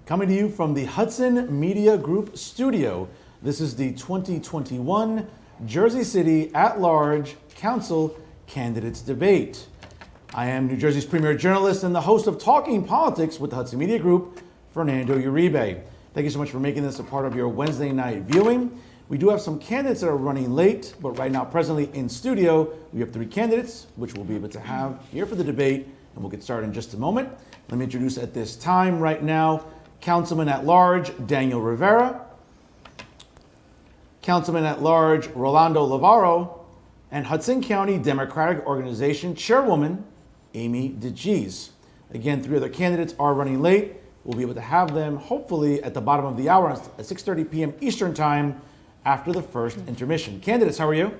Coming to you from the Hudson Media Group studio, this is the 2021 Jersey City at-large Council Candidates Debate. I am New Jersey's premier journalist and the host of Talking Politics with the Hudson Media Group, Fernando Uribe. Thank you so much for making this a part of your Wednesday night viewing. We do have some candidates that are running late, but right now, presently in studio, we have 3 candidates, which we'll be able to have here for the debate, and we'll get started in just a moment. Let me introduce at this time, right now, Councilman at Large Daniel Rivera, Councilman at Large Rolando Lavaro, and Hudson County Democratic Organization Chairwoman Amy DeGise. Again, 3 other candidates are running late. We'll be able to have them hopefully at the bottom of the hour at 6:30 p.m. Eastern Time after the first intermission. Candidates, how are you?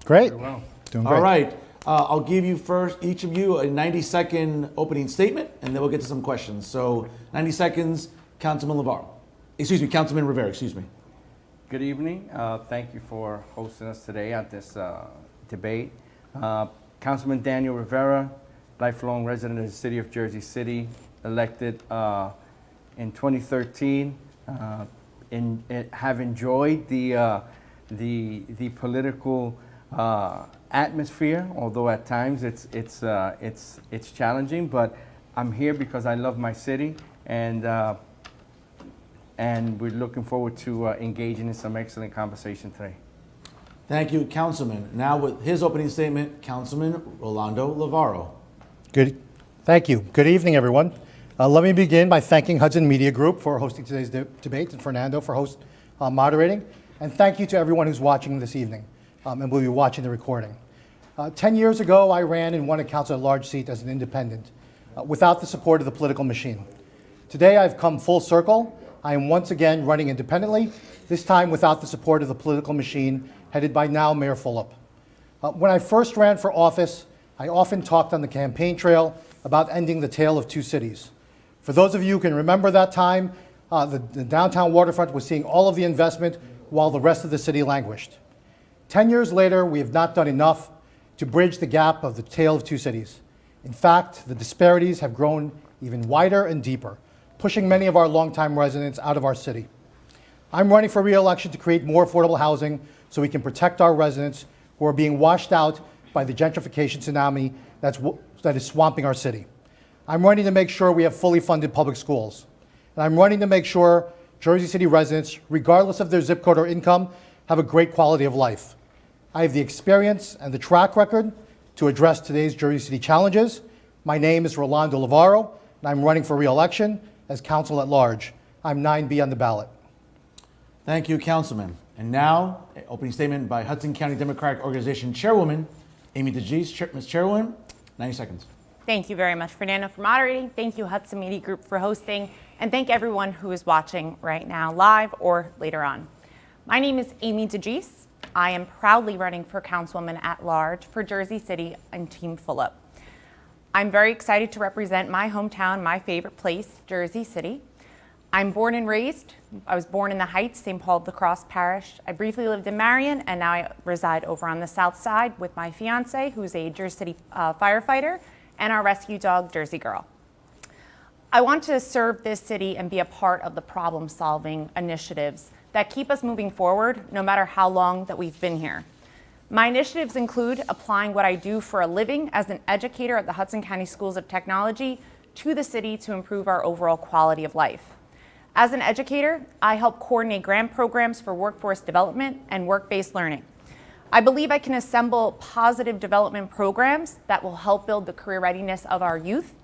Great. Very well. Doing great. All right. I'll give you first, each of you, a 90-second opening statement, and then we'll get to some questions. So 90 seconds, Councilman Rivera, excuse me. Good evening. Thank you for hosting us today at this debate. Councilman Daniel Rivera, lifelong resident of the city of Jersey City, elected in 2013. Have enjoyed the political atmosphere, although at times it's challenging. But I'm here because I love my city, and we're looking forward to engaging in some excellent conversation today. Thank you, Councilman. Now with his opening statement, Councilman Rolando Lavaro. Good. Thank you. Good evening, everyone. Let me begin by thanking Hudson Media Group for hosting today's debate and Fernando for moderating. And thank you to everyone who's watching this evening and will be watching the recording. 10 years ago, I ran and won a council at large seat as an independent without the support of the political machine. Today, I've come full circle. I am once again running independently, this time without the support of the political machine headed by now Mayor Fulop. When I first ran for office, I often talked on the campaign trail about ending the tale of 2 cities. For those of you who can remember that time, the downtown waterfront was seeing all of the investment while the rest of the city languished. 10 years later, we have not done enough to bridge the gap of the tale of 2 cities. In fact, the disparities have grown even wider and deeper, pushing many of our longtime residents out of our city. I'm running for re-election to create more affordable housing so we can protect our residents who are being washed out by the gentrification tsunami that is swamping our city. I'm running to make sure we have fully funded public schools. And I'm running to make sure Jersey City residents, regardless of their zip code or income, have a great quality of life. I have the experience and the track record to address today's Jersey City challenges. My name is Rolando Lavaro, and I'm running for re-election as council at large. I'm 9B on the ballot. Thank you, Councilman. And now, an opening statement by Hudson County Democratic Organization Chairwoman Amy DeGise. Ms. Chairwoman, 90 seconds. Thank you very much, Fernando, for moderating. Thank you, Hudson Media Group, for hosting. And thank everyone who is watching right now, live or later on. My name is Amy DeGise. I am proudly running for Councilwoman at Large for Jersey City and Team Fulop. I'm very excited to represent my hometown, my favorite place, Jersey City. I'm born and raised. I was born in the Heights, St. Paul of the Cross Parish. I briefly lived in Marion, and now I reside over on the south side with my fiance, who's a Jersey City firefighter, and our rescue dog, Jersey Girl. I want to serve this city and be a part of the problem-solving initiatives that keep us moving forward, no matter how long that we've been here. My initiatives include applying what I do for a living as an educator at the Hudson County Schools of Technology to the city to improve our overall quality of life. As an educator, I help coordinate grant programs for workforce development and work-based learning. I believe I can assemble positive development programs that will help build the career readiness of our youth,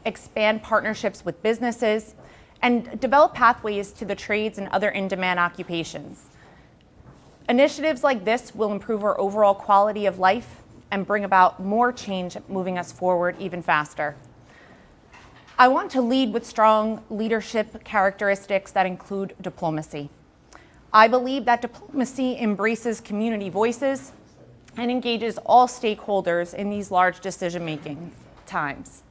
expand partnerships with businesses, and develop pathways to the trades and other in-demand occupations. Initiatives like this will improve our overall quality of life and bring about more change, moving us forward even faster. I want to lead with strong leadership characteristics that include diplomacy. I believe that diplomacy embraces community voices and engages all stakeholders in these large decision-making times.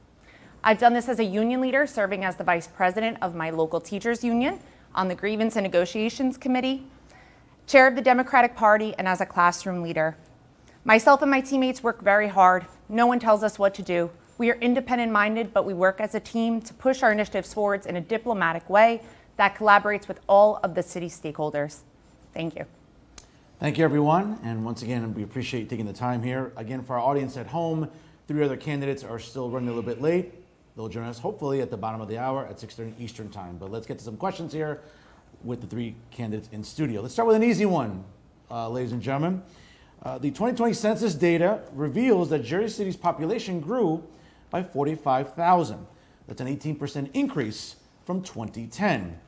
I've done this as a union leader, serving as the vice president of my local teachers union on the Grievance and Negotiations Committee, chair of the Democratic Party, and as a classroom leader. Myself and my teammates work very hard. No one tells us what to do. We are independent-minded, but we work as a team to push our initiatives forwards in a diplomatic way that collaborates with all of the city stakeholders. Thank you. Thank you, everyone. And once again, we appreciate you taking the time here. Again, for our audience at home, 3 other candidates are still running a little bit late. They'll join us hopefully at the bottom of the hour at 6:30 Eastern Time. But let's get to some questions here with the 3 candidates in studio. Let's start with an easy one, ladies and gentlemen. The 2020 census data reveals that Jersey City's population grew by 45,000. That's an 18% increase from 2010.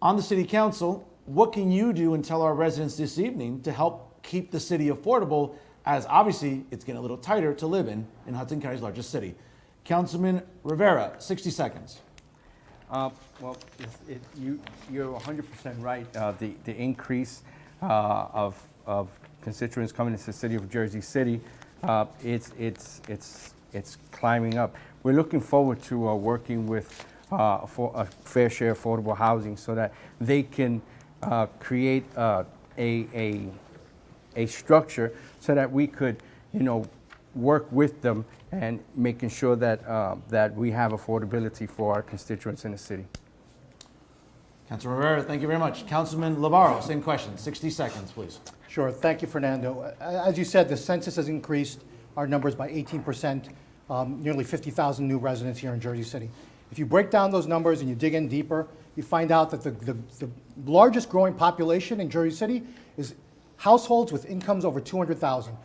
On the City Council, what can you do and tell our residents this evening to help keep the city affordable, as obviously it's getting a little tighter to live in Hudson County's largest city? Councilman Rivera, 60 seconds. Well, you're 100% right. The increase of constituents coming into the city of Jersey City, it's climbing up. We're looking forward to working with for a fair share affordable housing so that they can create a structure so that we could, work with them and making sure that that we have affordability for our constituents in the city. Councilman Rivera, thank you very much. Councilman Lavarro, same question, 60 seconds, please. Sure. Thank you, Fernando. As you said, the census has increased our numbers by 18%, nearly 50,000 new residents here in Jersey City. If you break down those numbers and you dig in deeper, you find out that the largest growing population in Jersey City is households with incomes over 200,000.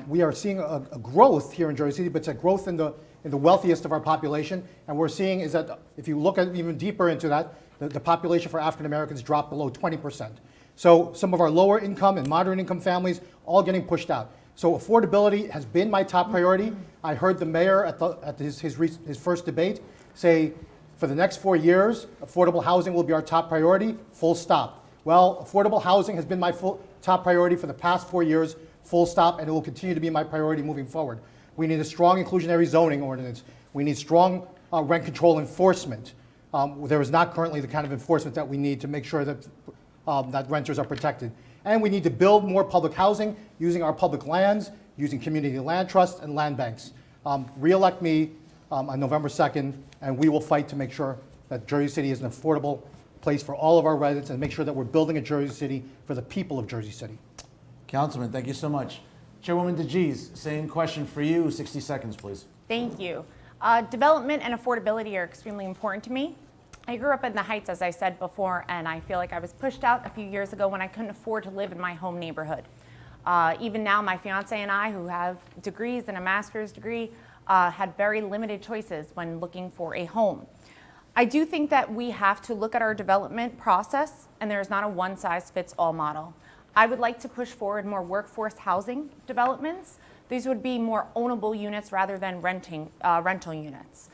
We are seeing a growth here in Jersey City, but it's a growth in the wealthiest of our population. And we're seeing is that if you look at even deeper into that, the population for African Americans dropped below 20%. So some of our lower income and moderate income families all getting pushed out. So affordability has been my top priority. I heard the mayor at his first debate say, for the next 4 years, affordable housing will be our top priority, full stop. Well, affordable housing has been my top priority for the past 4 years, full stop, and it will continue to be my priority moving forward. We need a strong inclusionary zoning ordinance. We need strong rent control enforcement. There is not currently the kind of enforcement that we need to make sure that that renters are protected. And we need to build more public housing using our public lands, using community land trusts and land banks. Re-elect me on November 2nd, and we will fight to make sure that Jersey City is an affordable place for all of our residents and make sure that we're building a Jersey City for the people of Jersey City. Councilman, thank you so much. Chairwoman DeGise, same question for you, 60 seconds, please. Thank you. Development and affordability are extremely important to me. I grew up in the Heights, as I said before, and I feel like I was pushed out a few years ago when I couldn't afford to live in my home neighborhood. Even now, my fiance and I, who have degrees and a master's degree, had very limited choices when looking for a home. I do think that we have to look at our development process, and there is not a one-size-fits-all model. I would like to push forward more workforce housing developments. These would be more ownable units rather than rental units.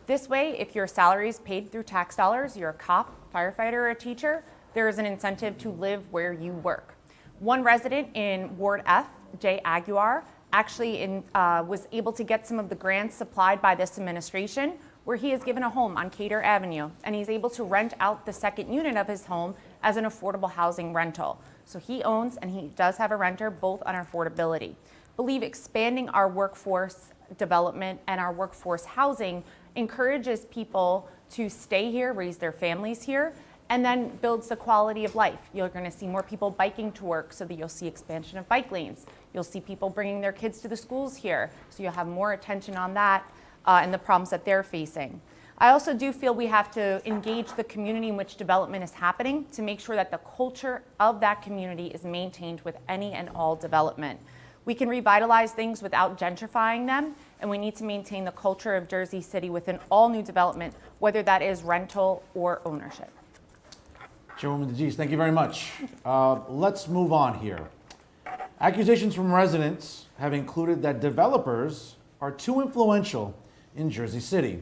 This way, if your salary is paid through tax dollars, you're a cop, firefighter, or a teacher, there is an incentive to live where you work. One resident in Ward F, Jay Aguiar, actually was able to get some of the grants supplied by this administration, where he is given a home on Cater Avenue, and he's able to rent out the second unit of his home as an affordable housing rental. So he owns and he does have a renter, both on affordability. Believe expanding our workforce development and our workforce housing encourages people to stay here, raise their families here, and then builds the quality of life. You're going to see more people biking to work, so that you'll see expansion of bike lanes. You'll see people bringing their kids to the schools here, so you'll have more attention on that and the problems that they're facing. I also do feel we have to engage the community in which development is happening to make sure that the culture of that community is maintained with any and all development. We can revitalize things without gentrifying them, and we need to maintain the culture of Jersey City within all new development, whether that is rental or ownership. Chairwoman DeGise, thank you very much. Let's move on here. Accusations from residents have included that developers are too influential in Jersey City.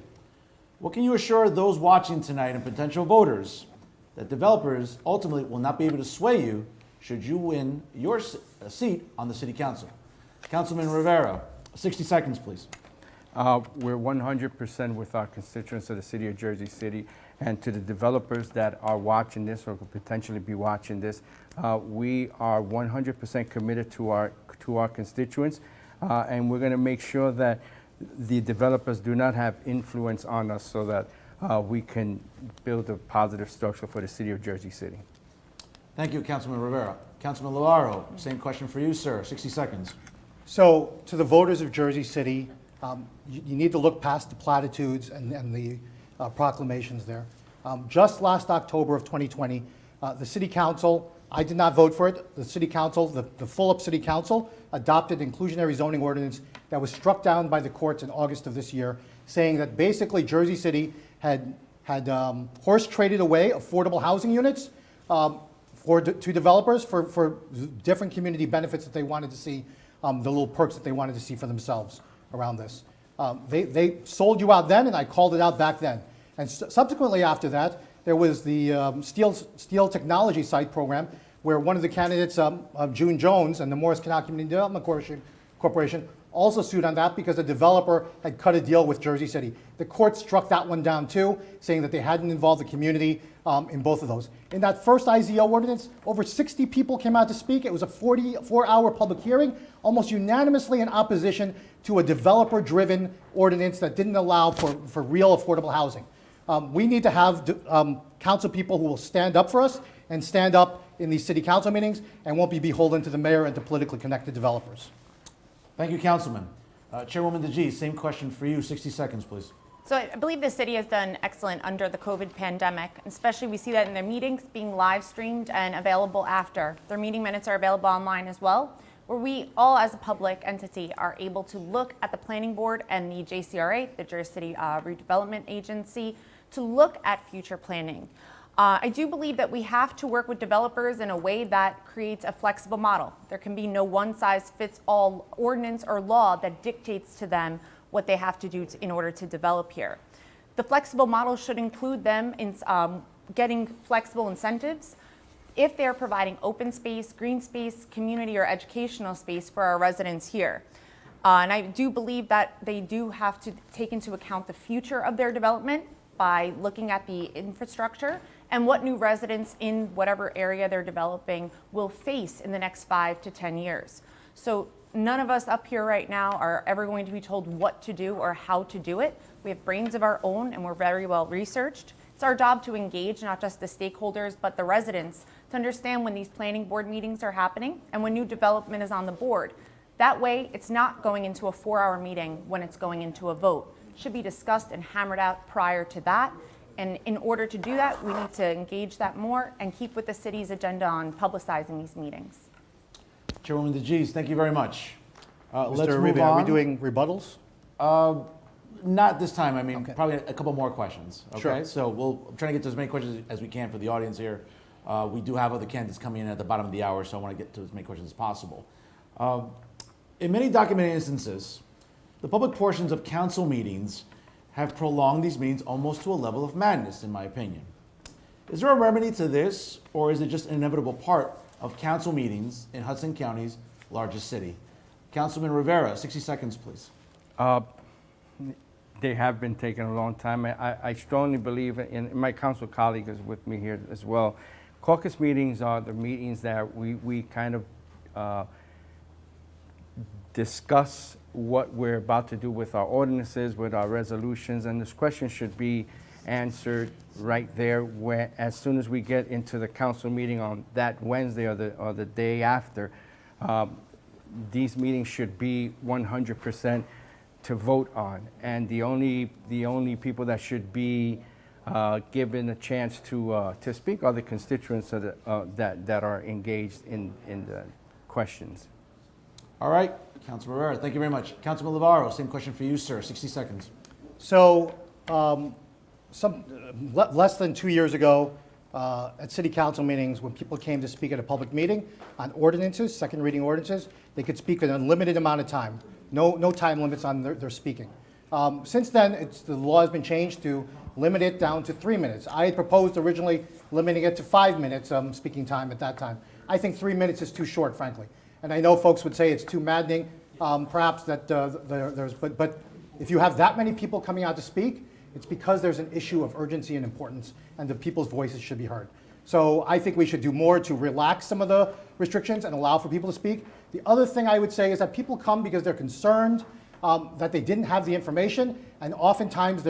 What can you assure those watching tonight and potential voters that developers ultimately will not be able to sway you should you win your seat on the City Council? Councilman Rivera, 60 seconds, please. We're 100% with our constituents of the city of Jersey City, and to the developers that are watching this or could potentially be watching this, we are 100% committed to our constituents, and we're going to make sure that the developers do not have influence on us so that we can build a positive structure for the city of Jersey City. Thank you, Councilman Rivera. Councilman Lavaro, same question for you, sir. 60 seconds. So to the voters of Jersey City, you need to look past the platitudes and the proclamations there. Just last October of 2020, the City Council, I did not vote for it, the City Council, the full-up City Council adopted inclusionary zoning ordinance that was struck down by the courts in August of this year, saying that basically Jersey City had horse traded away affordable housing units to developers for different community benefits that they wanted to see, the little perks that they wanted to see for themselves around this. They sold you out then, and I called it out back then. And subsequently after that, there was the Steel Technology Site program, where one of the candidates, June Jones, and the Morris Canal Community Development Corporation, also sued on that because the developer had cut a deal with Jersey City. The court struck that one down too, saying that they hadn't involved the community in both of those. In that first IZO ordinance, over 60 people came out to speak. It was a 44-hour public hearing, almost unanimously in opposition to a developer-driven ordinance that didn't allow for real affordable housing. We need to have council people who will stand up for us and stand up in these city council meetings and won't be beholden to the mayor and to politically connected developers. Thank you, Councilman. Chairwoman DeGee, same question for you. 60 seconds, please. So I believe the city has done excellent under the COVID pandemic. Especially we see that in their meetings being live streamed and available after. Their meeting minutes are available online as well, where we all as a public entity are able to look at the planning board and the JCRA, the Jersey City Redevelopment Agency, to look at future planning. I do believe that we have to work with developers in a way that creates a flexible model. There can be no one-size-fits-all ordinance or law that dictates to them what they have to do in order to develop here. The flexible model should include them in getting flexible incentives if they're providing open space, green space, community or educational space for our residents here. And I do believe that they do have to take into account the future of their development by looking at the infrastructure and what new residents in whatever area they're developing will face in the next 5 to 10 years. So none of us up here right now are ever going to be told what to do or how to do it. We have brains of our own and we're very well researched. It's our job to engage not just the stakeholders, but the residents to understand when these planning board meetings are happening and when new development is on the board. That way, it's not going into a 4-hour meeting when it's going into a vote. It should be discussed and hammered out prior to that. And in order to do that, we need to engage that more and keep with the city's agenda on publicizing these meetings. Chairwoman DeGee, thank you very much. Let's Mr. move Uribe, on. are we doing rebuttals? Not this time. I mean, Okay. probably a couple more questions. Okay, Sure. so I'm trying to get to as many questions as we can for the audience here. We do have other candidates coming in at the bottom of the hour, so I want to get to as many questions as possible. In many documented instances, the public portions of council meetings have prolonged these meetings almost to a level of madness, in my opinion. Is there a remedy to this, or is it just an inevitable part of council meetings in Hudson County's largest city? Councilman Rivera, 60 seconds, please. They have been taking a long time. I strongly believe, and my council colleague is with me here as well, caucus meetings are the meetings that we kind of discuss what we're about to do with our ordinances, with our resolutions, and this question should be answered right there as soon as we get into the council meeting on that Wednesday or the day after. These meetings should be 100% to vote on, and the only people that should be given a chance to speak are the constituents that are engaged in the questions. All right, Councilman Rivera, thank you very much. Councilman Lavaro, same question for you, sir. 60 seconds. So, less than 2 years ago, at city council meetings, when people came to speak at a public meeting on ordinances, second reading ordinances, they could speak an unlimited amount of time. No time limits on their speaking. Since then, the law has been changed to limit it down to 3 minutes. I had proposed originally limiting it to 5 minutes speaking time at that time. I think 3 minutes is too short, frankly. And I know folks would say it's too maddening, perhaps that but if you have that many people coming out to speak, it's because there's an issue of urgency and importance, and the people's voices should be heard. So I think we should do more to relax some of the restrictions and allow for people to speak. The other thing I would say is that people come because they're concerned that they didn't have the information, and oftentimes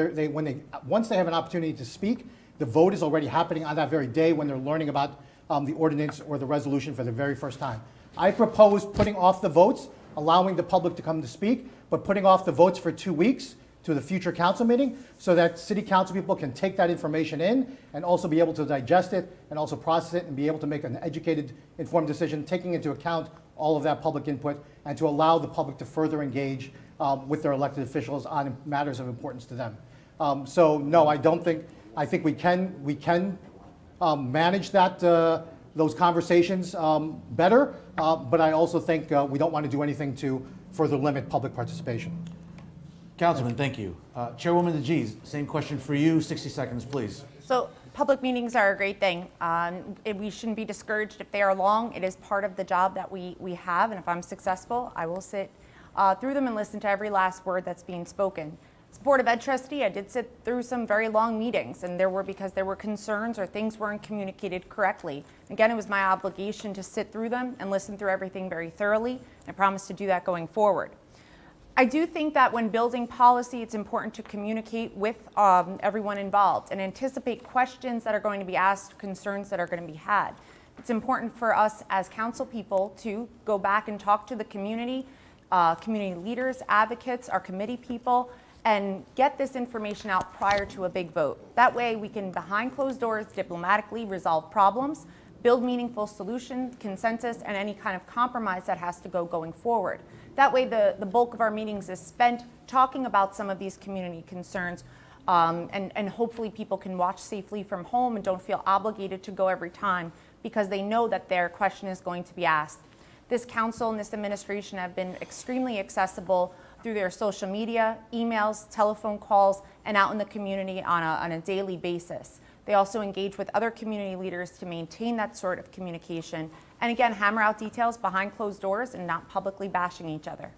once they have an opportunity to speak, the vote is already happening on that very day when they're learning about the ordinance or the resolution for the very first time. I propose putting off the votes, allowing the public to come to speak, but putting off the votes for 2 weeks to the future council meeting so that city council people can take that information in and also be able to digest it and also process it and be able to make an educated, informed decision, taking into account all of that public input, and to allow the public to further engage with their elected officials on matters of importance to them. So no, I think we can manage that, those conversations better, but I also think we don't want to do anything to further limit public participation. Councilman, thank you. Chairwoman DeGise, same question for you, 60 seconds, please. So public meetings are a great thing. We shouldn't be discouraged if they are long. It is part of the job that we have, and if I'm successful, I will sit through them and listen to every last word that's being spoken. As Board of Ed trustee, I did sit through some very long meetings, and because there were concerns or things weren't communicated correctly. Again, it was my obligation to sit through them and listen through everything very thoroughly. I promise to do that going forward. I do think that when building policy, it's important to communicate with everyone involved and anticipate questions that are going to be asked, concerns that are going to be had. It's important for us as council people to go back and talk to the community, community leaders, advocates, our committee people, and get this information out prior to a big vote. That way we can, behind closed doors, diplomatically resolve problems, build meaningful solutions, consensus, and any kind of compromise that has to go going forward. That way the bulk of our meetings is spent talking about some of these community concerns, and hopefully people can watch safely from home and don't feel obligated to go every time because they know that their question is going to be asked. This council and this administration have been extremely accessible through their social media, emails, telephone calls, and out in the community on a daily basis. They also engage with other community leaders to maintain that sort of communication. And again, hammer out details behind closed doors and not publicly bashing each other.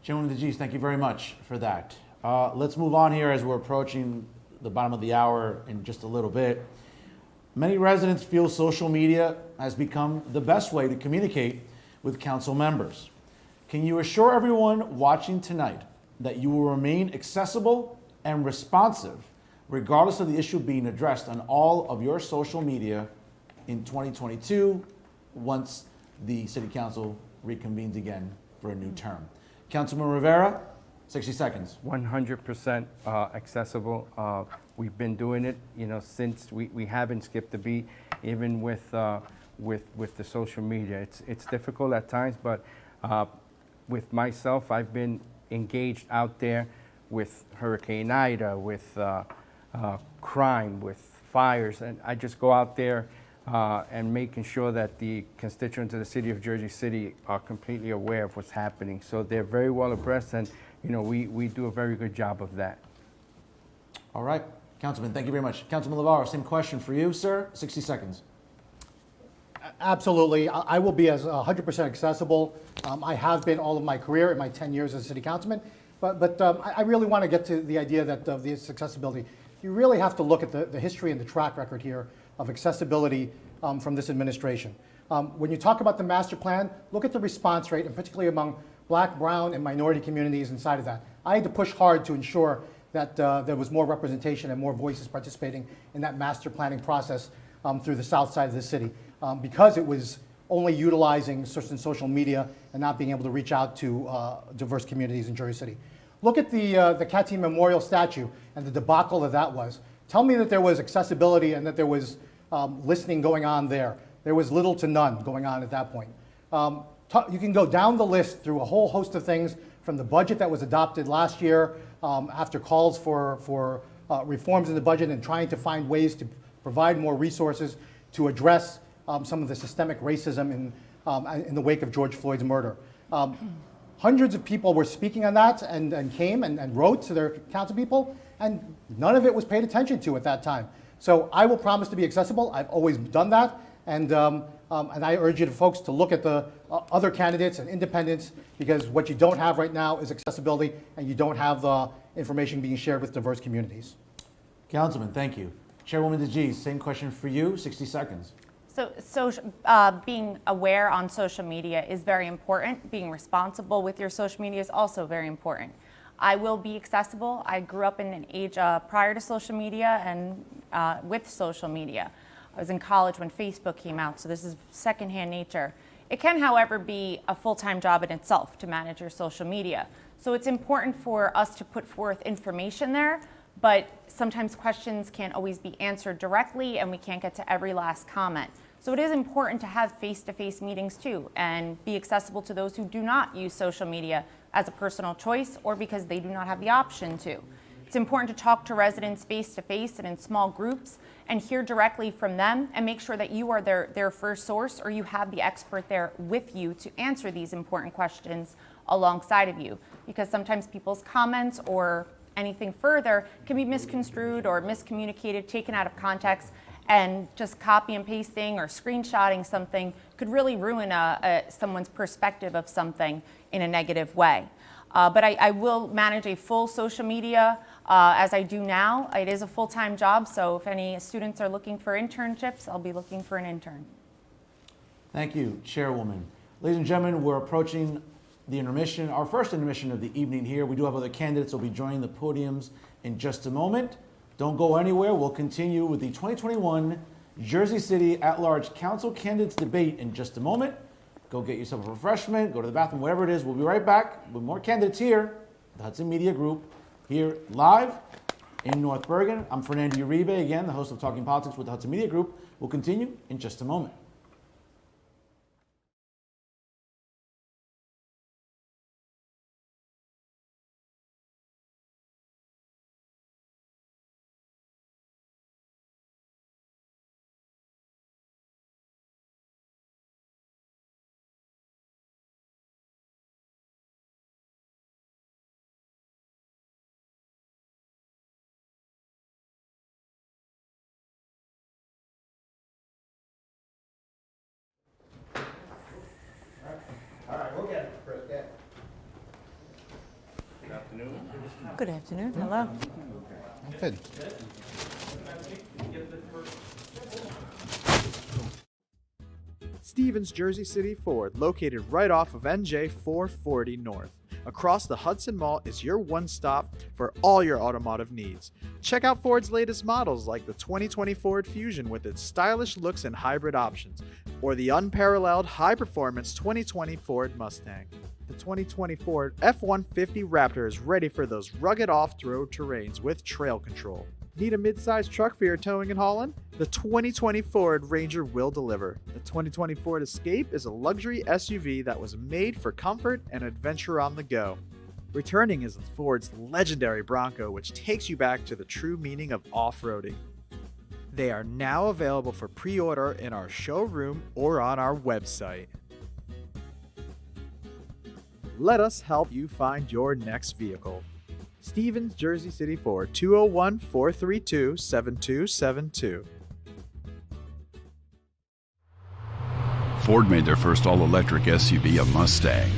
Chairwoman DeGise, thank you very much for that. Let's move on here as we're approaching the bottom of the hour in just a little bit. Many residents feel social media has become the best way to communicate with council members. Can you assure everyone watching tonight that you will remain accessible and responsive regardless of the issue being addressed on all of your social media in 2022 once the City Council reconvenes again for a new term? Councilman Rivera, 60 seconds. 100% accessible. We've been doing it, since we haven't skipped a beat, even with the social media. It's difficult at times, but with myself, I've been engaged out there with Hurricane Ida, with crime, with fires, and I just go out there and making sure that the constituents of the city of Jersey City are completely aware of what's happening. So they're very well abreast, and we do a very good job of that. All right, Councilman, thank you very much. Councilman Lavarro, same question for you, sir. 60 seconds. Absolutely. I will be as 100% accessible. I have been all of my career in my 10 years as a city councilman, but I really want to get to the idea that of this accessibility. You really have to look at the history and the track record here of accessibility from this administration. When you talk about the master plan, look at the response rate, and particularly among Black, brown, and minority communities inside of that. I had to push hard to ensure that there was more representation and more voices participating in that master planning process through the south side of the city, because it was only utilizing certain social media and not being able to reach out to diverse communities in Jersey City. Look at the Cathy Memorial statue and the debacle that was. Tell me that there was accessibility and that there was listening going on there. There was little to none going on at that point. You can go down the list through a whole host of things, from the budget that was adopted last year after calls for reforms in the budget and trying to find ways to provide more resources to address some of the systemic racism in the wake of George Floyd's murder. Hundreds of people were speaking on that and came and wrote to their council people, and none of it was paid attention to at that time. So I will promise to be accessible. I've always done that, and I urge you folks to look at the other candidates and independents, because what you don't have right now is accessibility, and you don't have the information being shared with diverse communities. Councilman, thank you. Chairwoman DeGise, same question for you, 60 seconds. Being aware on social media is very important. Being responsible with your social media is also very important. I will be accessible. I grew up in an age prior to social media and with social media. I was in college when Facebook came out, so this is secondhand nature. It can, however, be a full-time job in itself to manage your social media. So it's important for us to put forth information there, but sometimes questions can't always be answered directly and we can't get to every last comment. So it is important to have face-to-face meetings too and be accessible to those who do not use social media as a personal choice or because they do not have the option to. It's important to talk to residents face-to-face and in small groups and hear directly from them and make sure that you are their first source or you have the expert there with you to answer these important questions alongside of you. Because sometimes people's comments or anything further can be misconstrued or miscommunicated, taken out of context, and just copy and pasting or screenshotting something could really ruin someone's perspective of something in a negative way. But I will manage a full social media as I do now. It is a full-time job, so if any students are looking for internships, I'll be looking for an intern. Thank you, Chairwoman. Ladies and gentlemen, we're approaching the intermission, our first intermission of the evening here. We do have other candidates who will be joining the podiums in just a moment. Don't go anywhere. We'll continue with the 2021 Jersey City at-large council candidates debate in just a moment. Go get yourself a refreshment, go to the bathroom, whatever it is. We'll be right back with more candidates here, the Hudson Media Group, here live in North Bergen. I'm Fernando Uribe, again, the host of Talking Politics with the Hudson Media Group. We'll continue in just a moment. All right, we'll get it, Chris. Get it. Good afternoon. Good afternoon. Hello. Good. Stevens Jersey City Ford, located right off of NJ 440 North. Across the Hudson Mall is your one-stop for all your automotive needs. Check out Ford's latest models like the 2020 Ford Fusion with its stylish looks and hybrid options, or the unparalleled high-performance 2020 Ford Mustang. The 2020 Ford F-150 Raptor is ready for those rugged off-road terrains with trail control. Need a mid-sized truck for your towing and hauling? The 2020 Ford Ranger will deliver. The 2020 Ford Escape is a luxury SUV that was made for comfort and adventure on the go. Returning is Ford's legendary Bronco, which takes you back to the true meaning of off-roading. They are now available for pre-order in our showroom or on our website. Let us help you find your next vehicle. Stevens Jersey City Ford, 201-432-7272. Ford made their first all-electric SUV a Mustang.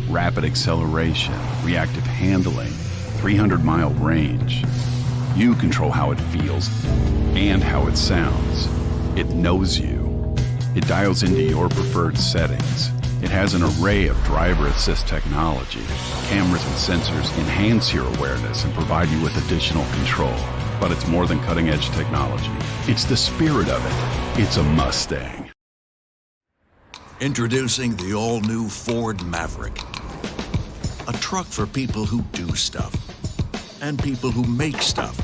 Rapid acceleration, reactive handling, 300-mile range. You control how it feels and how it sounds. It knows you. It dials into your preferred settings. It has an array of driver assist technology. Cameras and sensors enhance your awareness and provide you with additional control. But it's more than cutting-edge technology. It's the spirit of it. It's a Mustang. Introducing the all-new Ford Maverick. A truck for people who do stuff. And people who make stuff.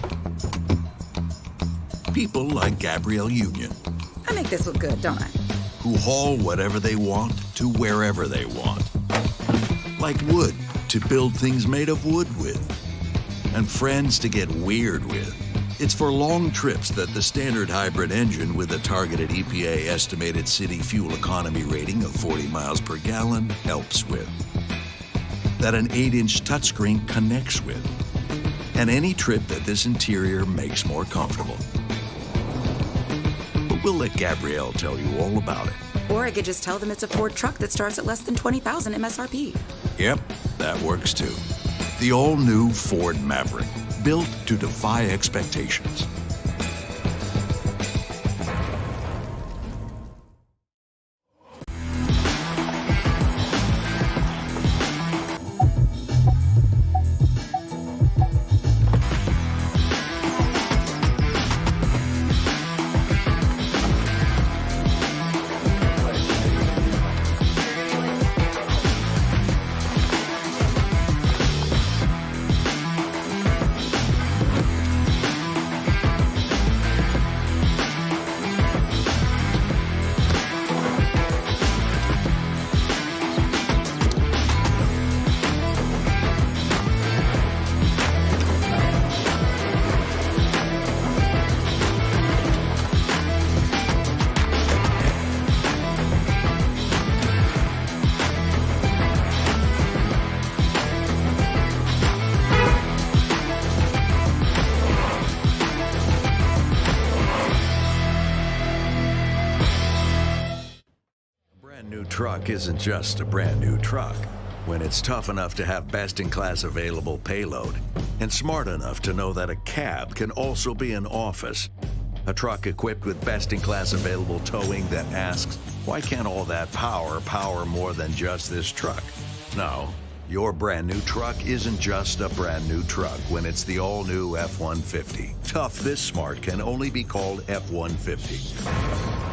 People like Gabrielle Union. I make this look good, don't I? Who haul whatever they want to wherever they want. Like wood to build things made of wood with. And friends to get weird with. It's for long trips that the standard hybrid engine with a targeted EPA estimated city fuel economy rating of 40 miles per gallon helps with. That an 8-inch touchscreen connects with. And any trip that this interior makes more comfortable. But we'll let Gabrielle tell you all about it. Or I could just tell them it's a Ford truck that starts at less than $20,000 MSRP. Yep, that works too. The all-new Ford Maverick, built to defy expectations. truck isn't just a brand new truck when it's tough enough to have best-in-class available payload and smart enough to know that a cab can also be an office. A truck equipped with best-in-class available towing that asks, why can't all that power more than just this truck? No, your brand new truck isn't just a brand new truck when it's the all-new F-150. Tough this smart can only be called F-150.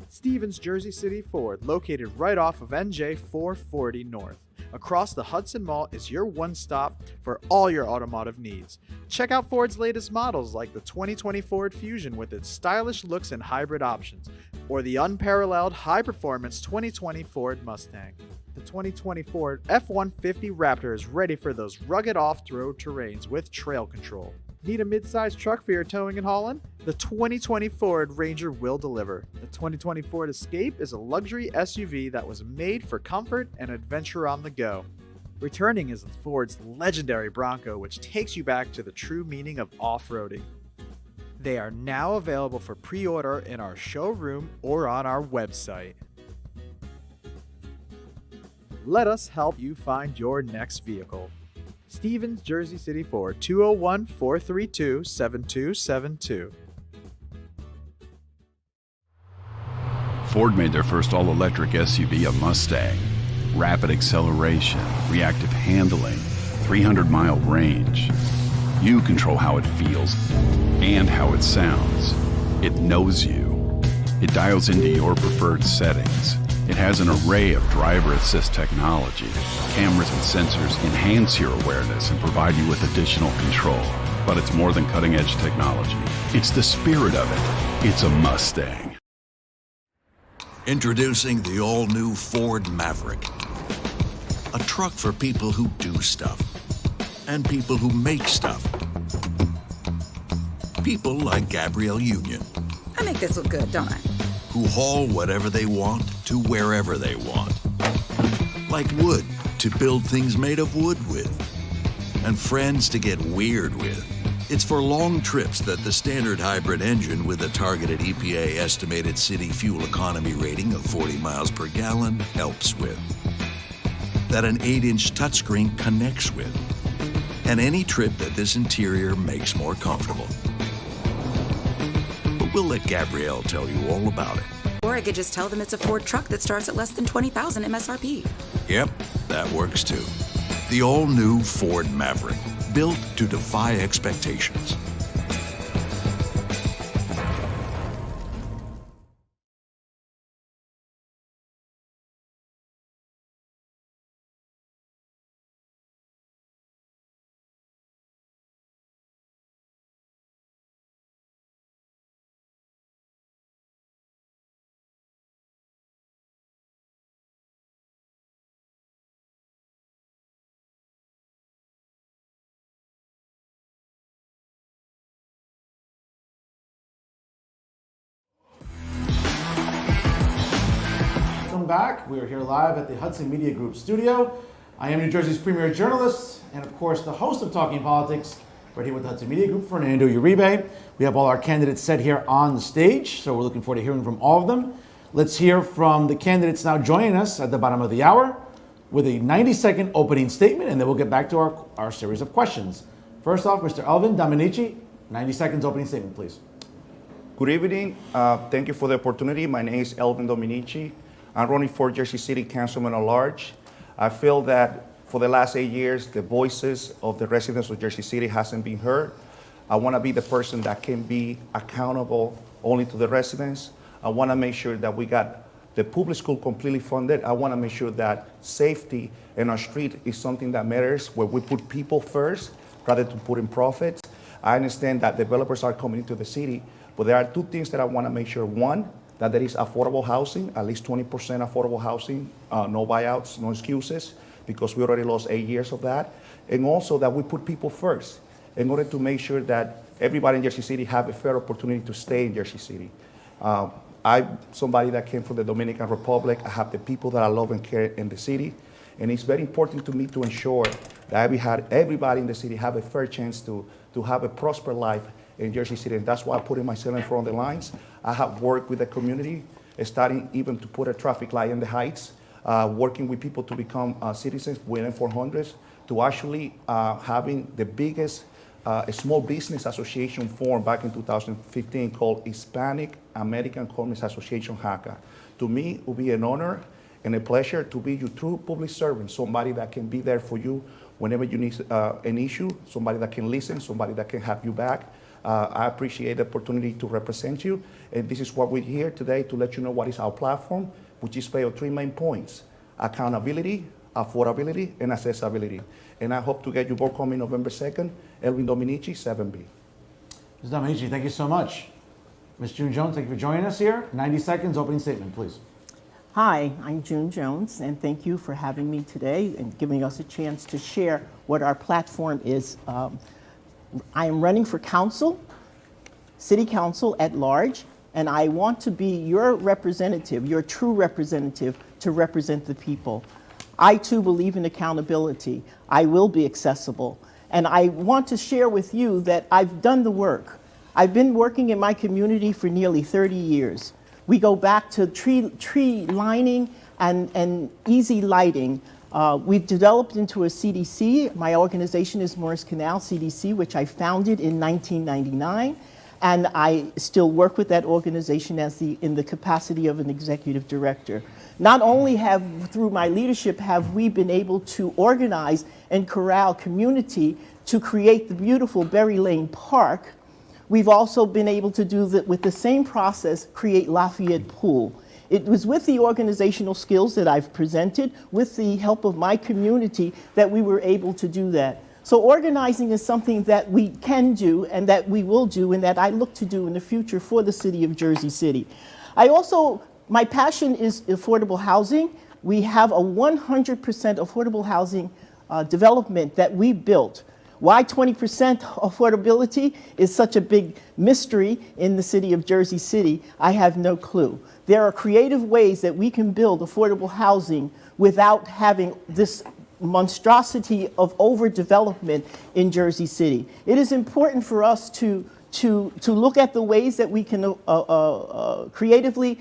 Stevens Jersey City Ford, located right off of NJ 440 North. Across the Hudson Mall is your one-stop for all your automotive needs. Check out Ford's latest models like the 2020 Ford Fusion with its stylish looks and hybrid options, or the unparalleled high-performance 2020 Ford Mustang. The 2020 Ford F-150 Raptor is ready for those rugged off-road terrains with trail control. Need a mid-sized truck for your towing and hauling? The 2020 Ford Ranger will deliver. The 2020 Ford Escape is a luxury SUV that was made for comfort and adventure on the go. Returning is Ford's legendary Bronco, which takes you back to the true meaning of off-roading. They are now available for pre-order in our showroom or on our website. Let us help you find your next vehicle. Stevens Jersey City Ford, 201-432-7272. Ford made their first all-electric SUV a Mustang. Rapid acceleration, reactive handling, 300-mile range. You control how it feels and how it sounds. It knows you. It dials into your preferred settings. It has an array of driver assist technology. Cameras and sensors enhance your awareness and provide you with additional control. But it's more than cutting-edge technology. It's the spirit of it. It's a Mustang. Introducing the all-new Ford Maverick. A truck for people who do stuff. And people who make stuff. People like Gabrielle Union. I make this look good, don't I? Who haul whatever they want to wherever they want. Like wood to build things made of wood with. And friends to get weird with. It's for long trips that the standard hybrid engine with a targeted EPA estimated city fuel economy rating of 40 miles per gallon helps with. That an 8-inch touchscreen connects with. And any trip that this interior makes more comfortable. But we'll let Gabrielle tell you all about it. Or I could just tell them it's a Ford truck that starts at less than $20,000 MSRP. Yep, that works too. The all-new Ford Maverick, built to defy expectations. Welcome back. We are here live at the Hudson Media Group studio. I am New Jersey's premier journalist and, of course, the host of Talking Politics, right here with the Hudson Media Group, Fernando Uribe. We have all our candidates set here on the stage, so we're looking forward to hearing from all of them. Let's hear from the candidates now joining us at the bottom of the hour with a 90-second opening statement, and then we'll get back to our series of questions. First off, Mr. Elvin Dominici, 90 seconds opening statement, please. Good evening. Thank you for the opportunity. My name is Elvin Dominici. I'm running for Jersey City Councilman at Large. I feel that for the last 8 years, the voices of the residents of Jersey City hasn't been heard. I want to be the person that can be accountable only to the residents. I want to make sure that we got the public school completely funded. I want to make sure that safety in our street is something that matters, where we put people first rather than putting profits. I understand that developers are coming into the city, but there are two things that I want to make sure. One, that there is affordable housing, at least 20% affordable housing, no buyouts, no excuses, because we already lost 8 years of that. And also that we put people first in order to make sure that everybody in Jersey City have a fair opportunity to stay in Jersey City. I'm somebody that came from the Dominican Republic. I have the people that I love and care in the city. And it's very important to me to ensure that everybody in the city have a fair chance to have a prosperous life in Jersey City. And that's why I'm putting myself in front of the lines. I have worked with the community, starting even to put a traffic light in the heights, working with people to become citizens within 400s, to actually having the biggest small business association formed back in 2015 called Hispanic American Commerce Association, HACA. To me, it will be an honor and a pleasure to be your true public servant, somebody that can be there for you whenever you need an issue, somebody that can listen, somebody that can have you back. I appreciate the opportunity to represent you, and this is what we're here today to let you know what is our platform, which is based on 3 main points: accountability, affordability, and accessibility. And I hope to get you both coming November 2nd, Elvin Dominici, 7B. Ms. Dominici, thank you so much. Ms. June Jones, thank you for joining us here. 90 seconds, opening statement, please. Hi, I'm June Jones, and thank you for having me today and giving us a chance to share what our platform is. I am running for council, city council at large, and I want to be your representative, your true representative, to represent the people. I too believe in accountability. I will be accessible. And I want to share with you that I've done the work. I've been working in my community for nearly 30 years. We go back to tree lining and easy lighting. We've developed into a CDC. My organization is Morris Canal CDC, which I founded in 1999. And I still work with that organization in the capacity of an executive director. Not only through my leadership, have we been able to organize and corral community to create the beautiful Berry Lane Park, we've also been able to do that with the same process, create Lafayette Pool. It was with the organizational skills that I've presented, with the help of my community, that we were able to do that. So organizing is something that we can do and that we will do and that I look to do in the future for the city of Jersey City. My passion is affordable housing. We have a 100% affordable housing development that we built. Why 20% affordability is such a big mystery in the city of Jersey City, I have no clue. There are creative ways that we can build affordable housing without having this monstrosity of overdevelopment in Jersey City. It is important for us to look at the ways that we can creatively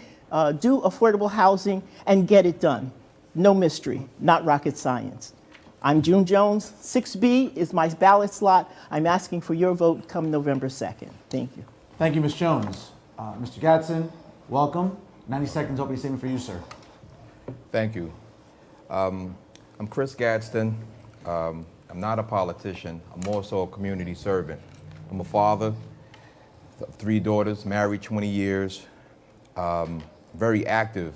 do affordable housing and get it done. No mystery, not rocket science. I'm June Jones. 6B is my ballot slot. I'm asking for your vote come November 2nd. Thank you. Thank you, Ms. Jones. Mr. Gadsden, welcome. 90 seconds, opening statement for you, sir. Thank you. I'm Chris Gadsden. I'm not a politician. I'm also a community servant. I'm a father of 3 daughters, married 20 years, very active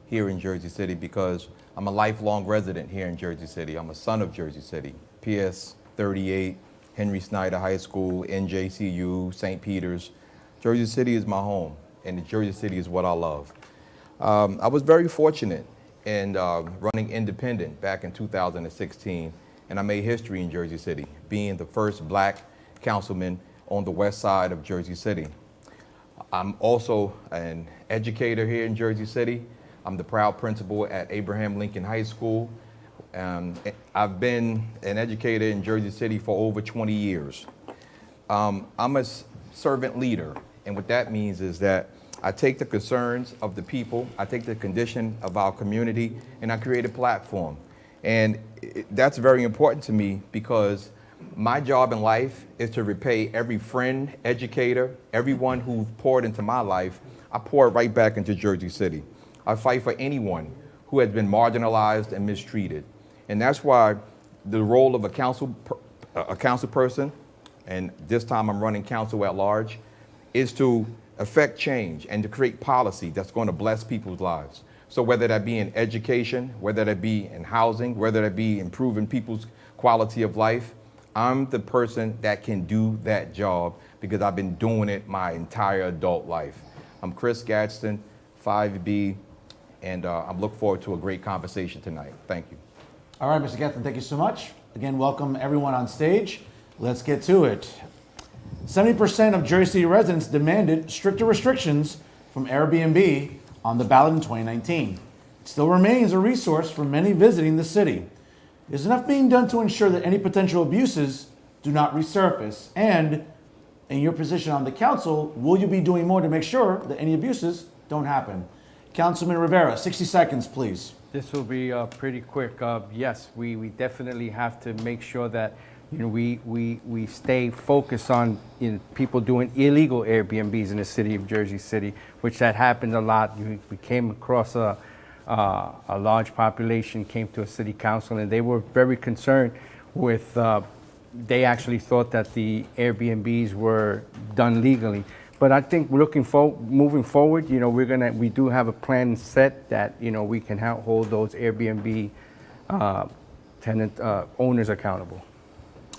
here in Jersey City because I'm a lifelong resident here in Jersey City. I'm a son of Jersey City. PS 38, Henry Snyder High School, NJCU, St. Peter's. Jersey City is my home, and Jersey City is what I love. I was very fortunate in running independent back in 2016, and I made history in Jersey City, being the first black councilman on the west side of Jersey City. I'm also an educator here in Jersey City. I'm the proud principal at Abraham Lincoln High School. I've been an educator in Jersey City for over 20 years. I'm a servant leader, and what that means is that I take the concerns of the people, I take the condition of our community, and I create a platform. And that's very important to me because My job in life is to repay every friend, educator, everyone who's poured into my life. I pour it right back into Jersey City. I fight for anyone who has been marginalized and mistreated. And that's why the role of a council person, and this time I'm running council at large, is to affect change and to create policy that's going to bless people's lives. So whether that be in education, whether that be in housing, whether that be improving people's quality of life, I'm the person that can do that job because I've been doing it my entire adult life. I'm Chris Gadsden, 5B, and I'm looking forward to a great conversation tonight. Thank you. All right, Mr. Gadsden, thank you so much. Again, welcome everyone on stage. Let's get to it. 70% of Jersey City residents demanded stricter restrictions from Airbnb on the ballot in 2019. It still remains a resource for many visiting the city. Is enough being done to ensure that any potential abuses do not resurface? And in your position on the council, will you be doing more to make sure that any abuses don't happen? Councilman Rivera, 60 seconds, please. This will be pretty quick. Yes, we definitely have to make sure that we stay focused on people doing illegal Airbnbs in the city of Jersey City, which that happened a lot. We came across a large population came to a city council, and they were very concerned with. They actually thought that the Airbnbs were done legally. But I think moving forward, we do have a plan set that we can hold those Airbnb tenant owners accountable.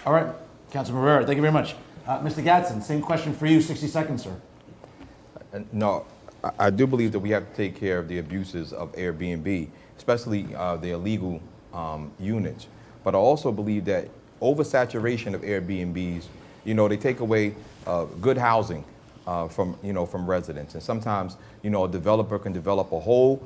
All right, Councilman Rivera, thank you very much. Mr. Gadsden, same question for you, 60 seconds, sir. No, I do believe that we have to take care of the abuses of Airbnb, especially the illegal units. But I also believe that oversaturation of Airbnbs, they take away good housing from residents. And sometimes, a developer can develop a whole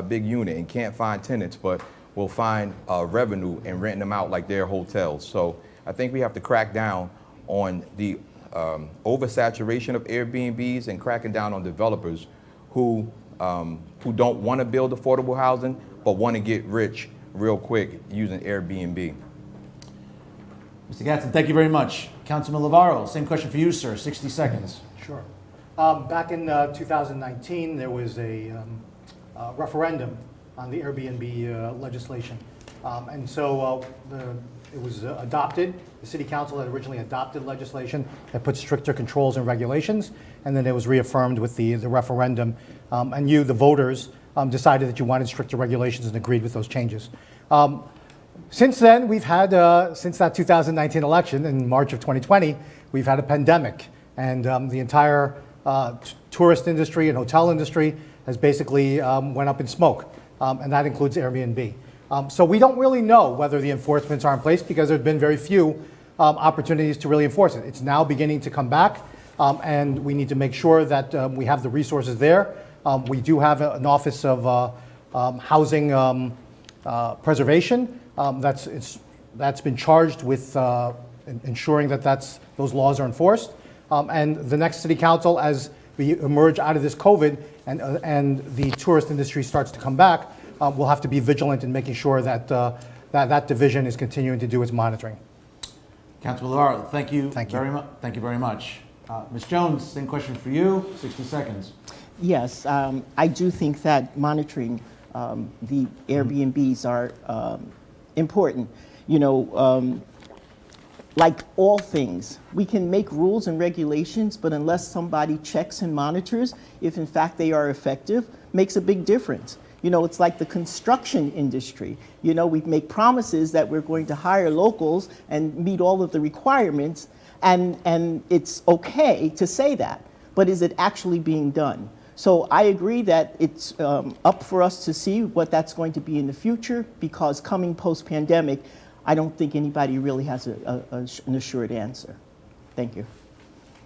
big unit and can't find tenants, but will find revenue and renting them out like they're hotels. So I think we have to crack down on the oversaturation of Airbnbs and cracking down on developers who don't want to build affordable housing but want to get rich real quick using Airbnb. Mr. Gadsden, thank you very much. Councilman Navarro, same question for you, sir, 60 seconds. Sure. Back in 2019, there was a referendum on the Airbnb legislation. And so it was adopted. The City Council had originally adopted legislation that put stricter controls and regulations, and then it was reaffirmed with the referendum. And you, the voters, decided that you wanted stricter regulations and agreed with those changes. Since then, we've had, since that 2019 election in March of 2020, we've had a pandemic. And the entire tourist industry and hotel industry has basically went up in smoke. And that includes Airbnb. So we don't really know whether the enforcements are in place because there's been very few opportunities to really enforce it. It's now beginning to come back, and we need to make sure that we have the resources there. We do have an Office of Housing Preservation that's been charged with ensuring that those laws are enforced. And the next City Council, as we emerge out of this COVID and the tourist industry starts to come back, we'll have to be vigilant in making sure that that division is continuing to do its monitoring. Councilman Navarro, thank you very much. Thank you very much. Ms. Jones, same question for you, 60 seconds. Yes, I do think that monitoring the Airbnbs are important. Like all things, we can make rules and regulations, but unless somebody checks and monitors if in fact they are effective, makes a big difference. It's like the construction industry. We make promises that we're going to hire locals and meet all of the requirements, and it's okay to say that, but is it actually being done? So I agree that it's up for us to see what that's going to be in the future, because coming post-pandemic, I don't think anybody really has an assured answer. Thank you.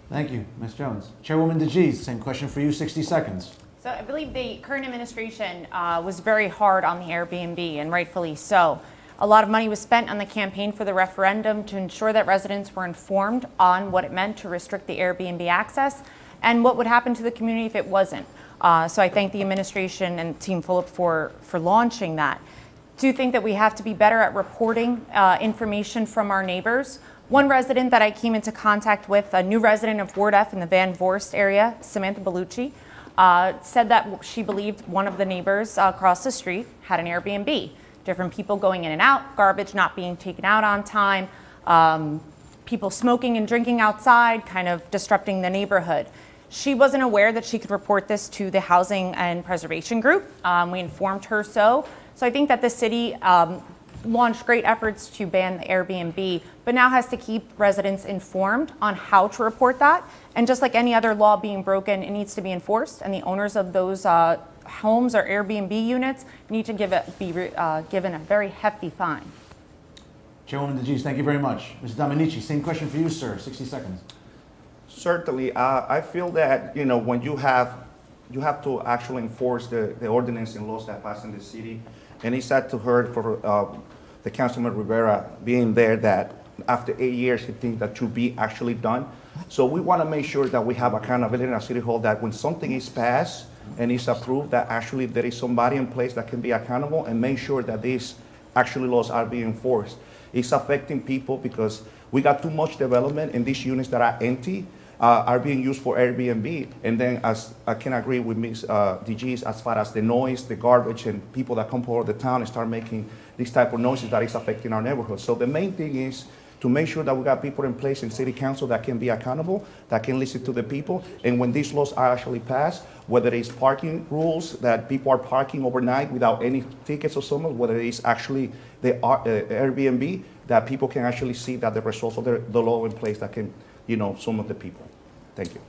Thank you, Ms. Jones. Chairwoman DeGise, same question for you, 60 seconds. So I believe the current administration was very hard on the Airbnb, and rightfully so. A lot of money was spent on the campaign for the referendum to ensure that residents were informed on what it meant to restrict the Airbnb access and what would happen to the community if it wasn't. So I thank the administration and Team Phillip for launching that. Do you think that we have to be better at reporting information from our neighbors One resident that I came into contact with, a new resident of Ward F in the Van Voorst area, Samantha Bellucci, said that she believed one of the neighbors across the street had an Airbnb. Different people going in and out, garbage not being taken out on time, people smoking and drinking outside, kind of disrupting the neighborhood. She wasn't aware that she could report this to the Housing and Preservation Group. We informed her so. So I think that the city launched great efforts to ban the Airbnb, but now has to keep residents informed on how to report that. And just like any other law being broken, it needs to be enforced, and the owners of those homes or Airbnb units need to be given a very hefty fine. Chairwoman DeGise, thank you very much. Mr. Dominici, same question for you, sir. 60 seconds. Certainly, I feel that when you have to actually enforce the ordinance and laws that pass in the city, and it's sad to hear for the Councilman Rivera being there that after 8 years he thinks that should be actually done. So we want to make sure that we have accountability in our city hall, that when something is passed and is approved, that actually there is somebody in place that can be accountable and make sure that these actually laws are being enforced. It's affecting people because we got too much development in these units that are empty, are being used for Airbnb. And then, as I can agree with Ms. DG's, as far as the noise, the garbage, and people that come over the town and start making these type of noises that is affecting our neighborhood. So the main thing is to make sure that we got people in place in city council that can be accountable, that can listen to the people. And when these laws are actually passed, whether it's parking rules, that people are parking overnight without any tickets or something, whether it's actually the Airbnb, that people can actually see that the results of the law in place that can, some of the people. Thank you.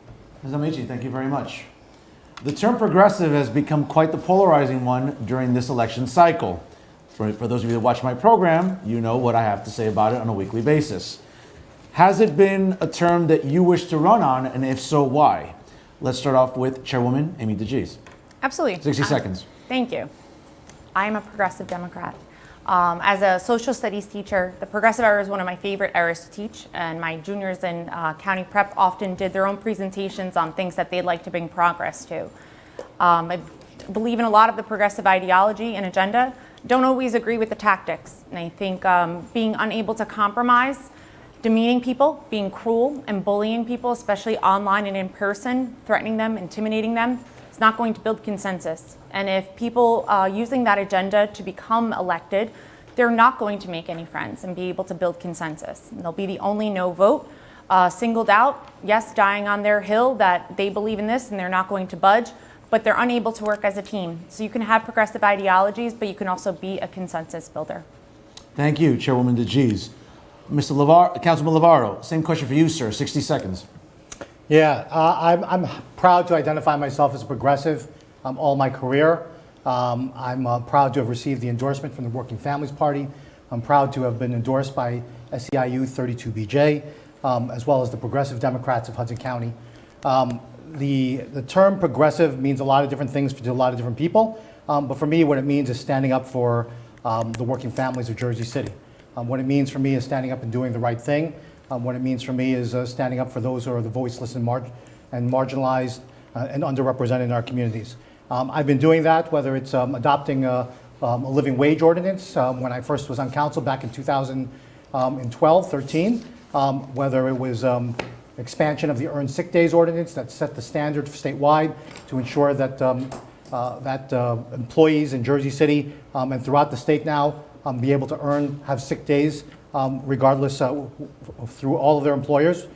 Ms. Amici, thank you very much. The term progressive has become quite the polarizing one during this election cycle. For those of you that watch my program, you know what I have to say about it on a weekly basis. Has it been a term that you wish to run on, and if so, why? Let's start off with Chairwoman Amy DeGise. Absolutely. 60 seconds. Thank you. I am a progressive Democrat. As a social studies teacher, the progressive era is one of my favorite eras to teach, and my juniors in county prep often did their own presentations on things that they'd like to bring progress to. I believe in a lot of the progressive ideology and agenda, don't always agree with the tactics, and I think being unable to compromise, demeaning people, being cruel and bullying people, especially online and in person, threatening them, intimidating them, is not going to build consensus. And if people using that agenda to become elected, they're not going to make any friends and be able to build consensus. And they'll be the only no vote, singled out, yes, dying on their hill that they believe in this and they're not going to budge, but they're unable to work as a team. So you can have progressive ideologies, but you can also be a consensus builder. Thank you, Chairwoman DeGise. Councilman Lavarro, same question for you, sir. 60 seconds. Yeah, I'm proud to identify myself as a progressive all my career. I'm proud to have received the endorsement from the Working Families Party. I'm proud to have been endorsed by SEIU 32BJ, as well as the Progressive Democrats of Hudson County. The term progressive means a lot of different things to a lot of different people, but for me, what it means is standing up for the working families of Jersey City. What it means for me is standing up and doing the right thing. What it means for me is standing up for those who are the voiceless and marginalized and underrepresented in our communities. I've been doing that, whether it's adopting a living wage ordinance when I first was on council back in 2012-13, whether it was expansion of the earned sick days ordinance that set the standard statewide to ensure that employees in Jersey City and throughout the state now be able to have sick days regardless through all of their employers,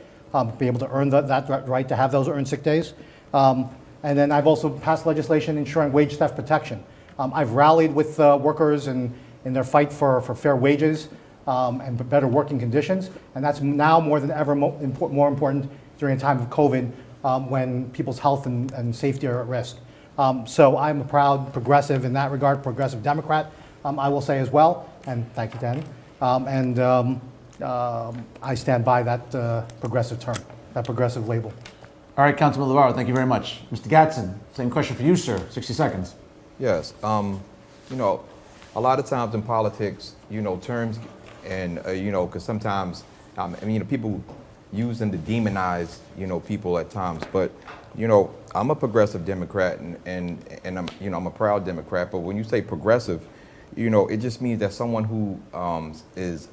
be able to earn that right to have those earned sick days. And then I've also passed legislation ensuring wage theft protection. I've rallied with workers in their fight for fair wages and better working conditions, and that's now more than ever more important during a time of COVID when people's health and safety are at risk. So I'm a proud progressive in that regard, progressive Democrat, I will say as well, and thank you, Danny. I stand by that progressive term, that progressive label. All right, Councilman Lavarro, thank you very much. Mr. Gadsden, same question for you, sir. 60 seconds. Yes. A lot of times in politics, terms and, because sometimes, people use them to demonize, people at times. But, I'm a progressive Democrat and I'm a proud Democrat. But when you say progressive, it just means that someone who is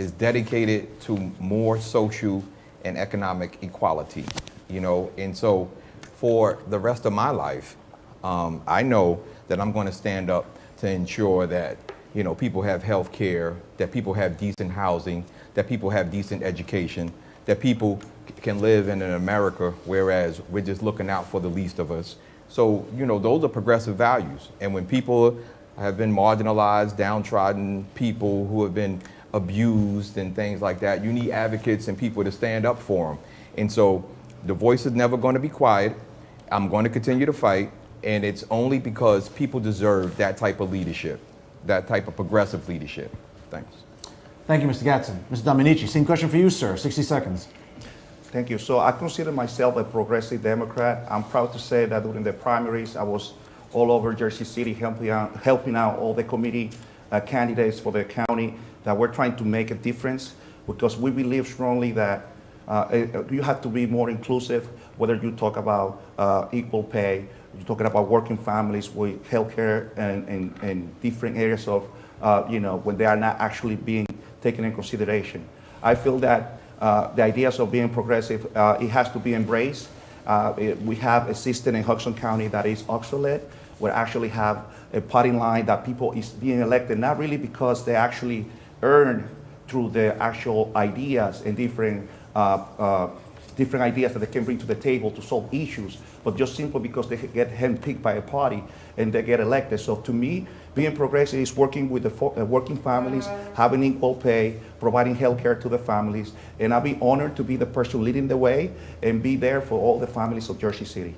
is dedicated to more social and economic equality, you know, and so for the rest of my life, I know that I'm going to stand up to ensure that, you know, people have health care, that people have decent housing, that people have decent education, that people can live in an America, whereas we're just looking out for the least of us. So, you know, those are progressive values. And when people have been marginalized, downtrodden, people who have been abused and things like that, you need advocates and people to stand up for them. And so the voice is never going to be quiet. I'm going to continue to fight. And it's only because people deserve that type of leadership, that type of progressive leadership. Thanks. Thank you, Mr. Gadsden. Mr. Dominici, same question for you, sir. 60 seconds. Thank you. So I consider myself a progressive Democrat. I'm proud to say that during the primaries, I was all over Jersey City helping out all the committee candidates for the county that we're trying to make a difference, because we believe strongly that you have to be more inclusive, whether you talk about equal pay, you're talking about working families with healthcare and different areas of, when they are not actually being taken in consideration. I feel that the ideas of being progressive, it has to be embraced. We have a system in Hudson County that is obsolete. We actually have a party line that people is being elected, not really because they actually earn through the actual ideas and different ideas that they can bring to the table to solve issues, but just simply because they get handpicked by a party and they get elected. So to me, being progressive is working with the working families, having equal pay, providing health care to the families, and I'll be honored to be the person leading the way and be there for all the families of Jersey City.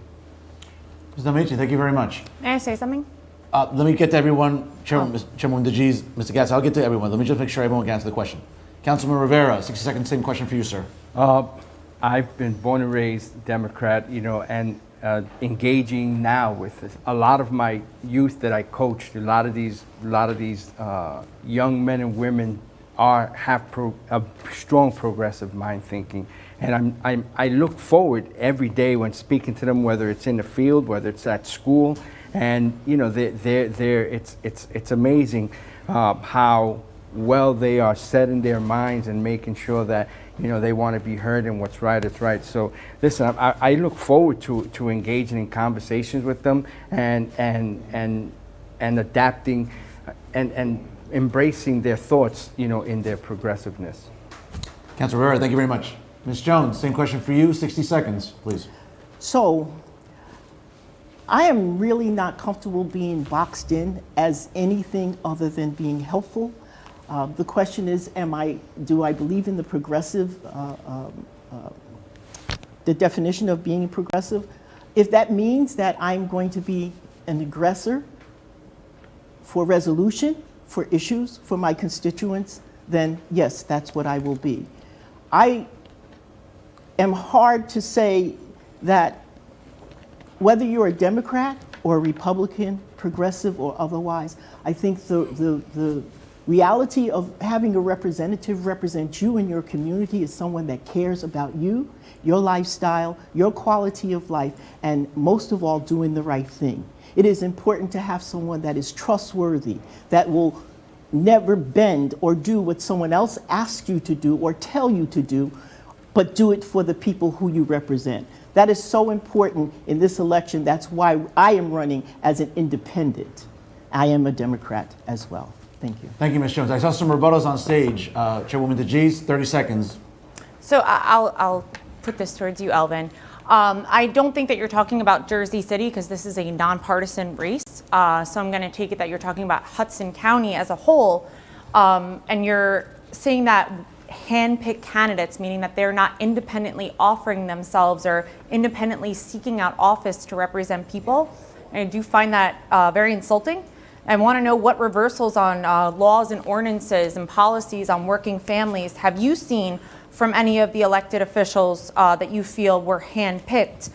Mr. Dominici, thank you very much. May I say something? Let me get to everyone. Chairwoman DeGise, Mr. Gadsden, I'll get to everyone. Let me just make sure everyone can answer the question. Councilman Rivera, 60 seconds, same question for you, sir. I've been born and raised Democrat, and engaging now with this. A lot of my youth that I coached, a lot of these young men and women have a strong progressive mind thinking, and I look forward every day when speaking to them, whether it's in the field, whether it's at school, and it's amazing how well they are setting their minds and making sure that they want to be heard, and what's right is right. So listen, I look forward to engaging in conversations with them and adapting and embracing their thoughts, in their progressiveness. Councilor Rivera, thank you very much. Ms. Jones, same question for you, 60 seconds, please. So I am really not comfortable being boxed in as anything other than being helpful. The question is, do I believe in the progressive, the definition of being progressive? If that means that I'm going to be an aggressor for resolution, for issues, for my constituents, then yes, that's what I will be. I am hard to say that whether you're a Democrat or a Republican, progressive or otherwise, I think the reality of having a representative represent you and your community is someone that cares about you, your lifestyle, your quality of life, and most of all, doing the right thing. It is important to have someone that is trustworthy, that will never bend or do what someone else asks you to do or tell you to do, but do it for the people who you represent. That is so important in this election. That's why I am running as an independent. I am a Democrat as well. Thank you. Thank you, Ms. Jones. I saw some rebuttals on stage. Chairwoman DeGise, 30 seconds. So I'll put this towards you, Elvin. I don't think that you're talking about Jersey City because this is a nonpartisan race. So I'm going to take it that you're talking about Hudson County as a whole. And you're saying that hand-picked candidates, meaning that they're not independently offering themselves or independently seeking out office to represent people. And I do find that very insulting. I want to know what reversals on laws and ordinances and policies on working families have you seen from any of the elected officials that you feel were hand-picked?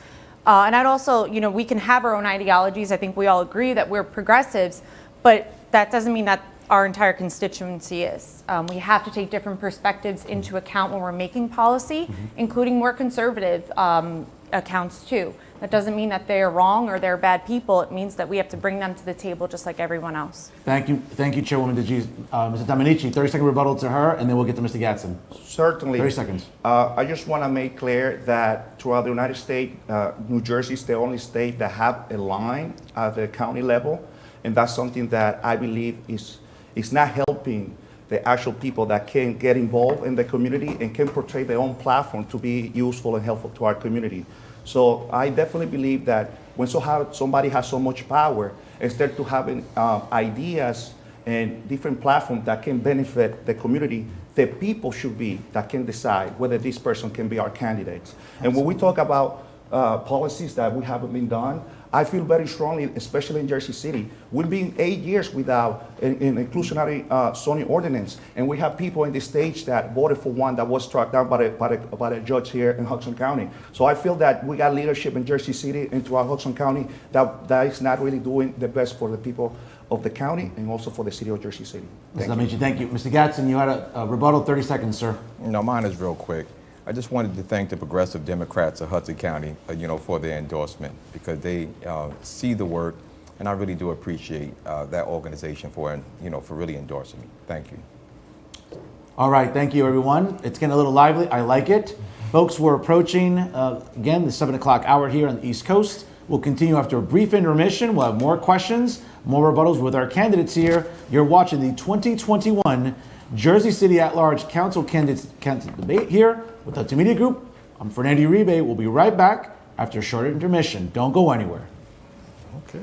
And I'd also, we can have our own ideologies. I think we all agree that we're progressives, but that doesn't mean that our entire constituency is. We have to take different perspectives into account when we're making policy, including more conservative accounts too. That doesn't mean that they're wrong or they're bad people. It means that we have to bring them to the table just like everyone else. Thank you, Chairwoman DeGise. Mr. Dominici, 30-second rebuttal to her, and then we'll get to Mr. Gadsden. Certainly. 30 seconds. I just want to make clear that throughout the United States, New Jersey is the only state that have a line at the county level, and that's something that I believe is not helping the actual people that can get involved in the community and can portray their own platform to be useful and helpful to our community. So I definitely believe that when somebody has so much power, instead to having ideas and different platforms that can benefit the community, the people should be that can decide whether this person can be our candidates. And when we talk about policies that we haven't been done, I feel very strongly, especially in Jersey City. We've been 8 years without an inclusionary zoning ordinance, and we have people in this stage that voted for one that was struck down by a judge here in Hudson County. So I feel that we got leadership in Jersey City and throughout Hudson County that is not really doing the best for the people of the county and also for the city of Jersey City. Thank you. Mr. Gadsden, you had a rebuttal, 30 seconds, sir. No, mine is real quick. I just wanted to thank the progressive Democrats of Hudson County, for their endorsement, because they see the work, and I really do appreciate that organization for really endorsing me. Thank you. All right, thank you, everyone. It's getting a little lively. I like it. Folks, we're approaching, again, the 7 o'clock hour here on the East Coast. We'll continue after a brief intermission. We'll have more questions, more rebuttals with our candidates here. You're watching the 2021 Jersey City at-large council candidates debate here with the Hudson Media Group. I'm Fernando Uribe. We'll be right back after a short intermission. Don't go anywhere. Okay.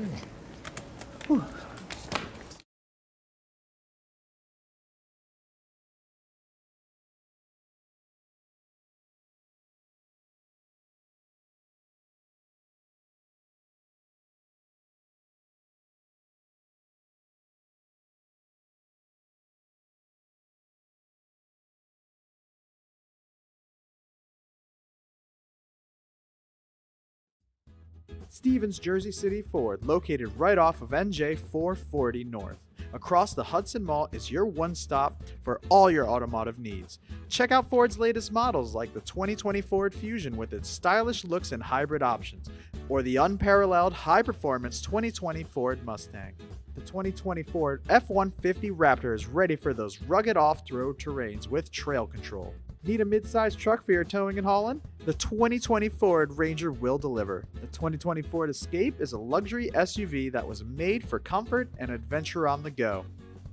Stevens Jersey City Ford, located right off of NJ 440 North. Across the Hudson Mall is your one stop for all your automotive needs. Check out Ford's latest models like the 2020 Ford Fusion with its stylish looks and hybrid options, or the unparalleled high-performance 2020 Ford Mustang. The 2020 Ford F-150 Raptor is ready for those rugged off-road terrains with trail control. Need a mid-sized truck for your towing and hauling? The 2020 Ford Ranger will deliver. The 2020 Ford Escape is a luxury SUV that was made for comfort and adventure on the go.